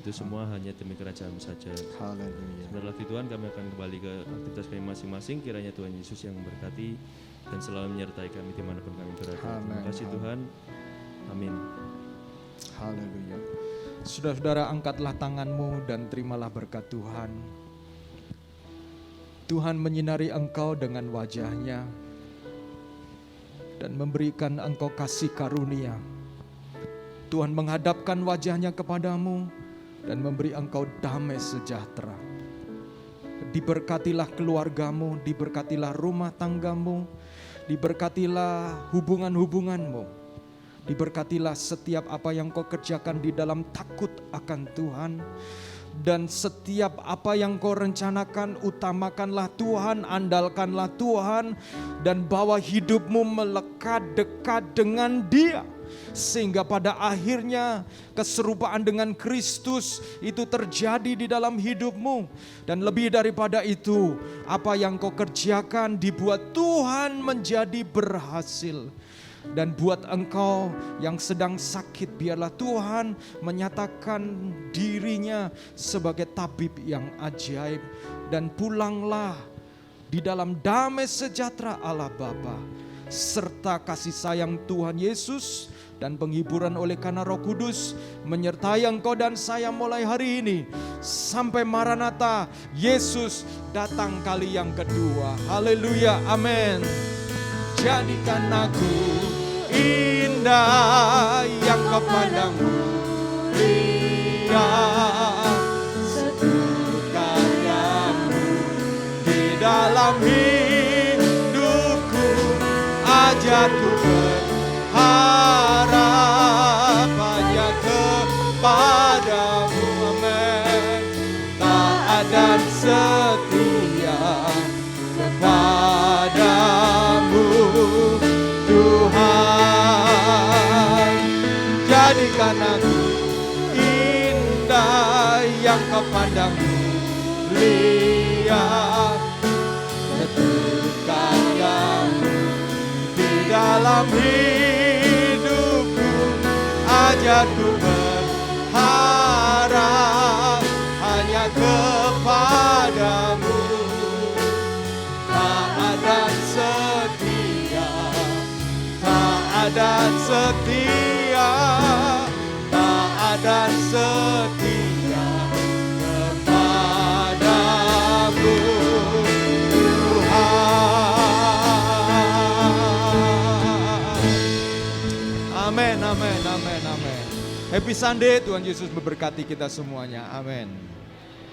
Itu semua hanya demi kerajaan-Mu saja. Haleluya. Sebentar lagi Tuhan, kami akan kembali ke aktivitas kami masing-masing. Kiranya Tuhan Yesus yang memberkati dan selalu menyertai kami dimanapun kami berada. Terima kasih Tuhan. Amin. Haleluya. Saudara-saudara, angkatlah tanganmu dan terimalah berkat Tuhan. Tuhan menyinari engkau dengan wajah-Nya dan memberikan engkau kasih karunia. Tuhan menghadapkan wajah-Nya kepadamu dan memberi engkau damai sejahtera. Diberkatilah keluargamu, diberkatilah rumah tanggamu, diberkatilah hubungan-hubunganmu. Diberkatilah setiap apa yang kau kerjakan di dalam takut akan Tuhan. Dan setiap apa yang kau rencanakan, utamakanlah Tuhan, andalkanlah Tuhan. Dan bawa hidupmu melekat dekat dengan Dia. Sehingga pada akhirnya keserupaan dengan Kristus itu terjadi di dalam hidupmu. Dan lebih daripada itu, apa yang kau kerjakan dibuat Tuhan menjadi berhasil. Dan buat engkau yang sedang sakit, biarlah Tuhan menyatakan dirinya sebagai tabib yang ajaib. Dan pulanglah di dalam damai sejahtera Allah Bapa, serta kasih sayang Tuhan Yesus dan penghiburan oleh karena Roh Kudus menyertai engkau dan saya mulai hari ini sampai Maranatha, Yesus datang kali yang kedua. Haleluya, amin. Jadikan aku indah yang kau pandangmu, lihat seluruh karyamu di dalam hidupku. Ajarku berharap hanya kepadamu, amin. Taat dan setia kepadamu Tuhan. Jadikan aku indah yang kau pandangmu, lihat seluruh karyamu di dalam hidupku. Ajarku berharap hanya kepadamu. Taat dan setia, taat dan setia, taat dan setia kepadamu Tuhan. Amin, amin, amin, amin. Happy Sunday, Tuhan Yesus memberkati kita semuanya. Amin.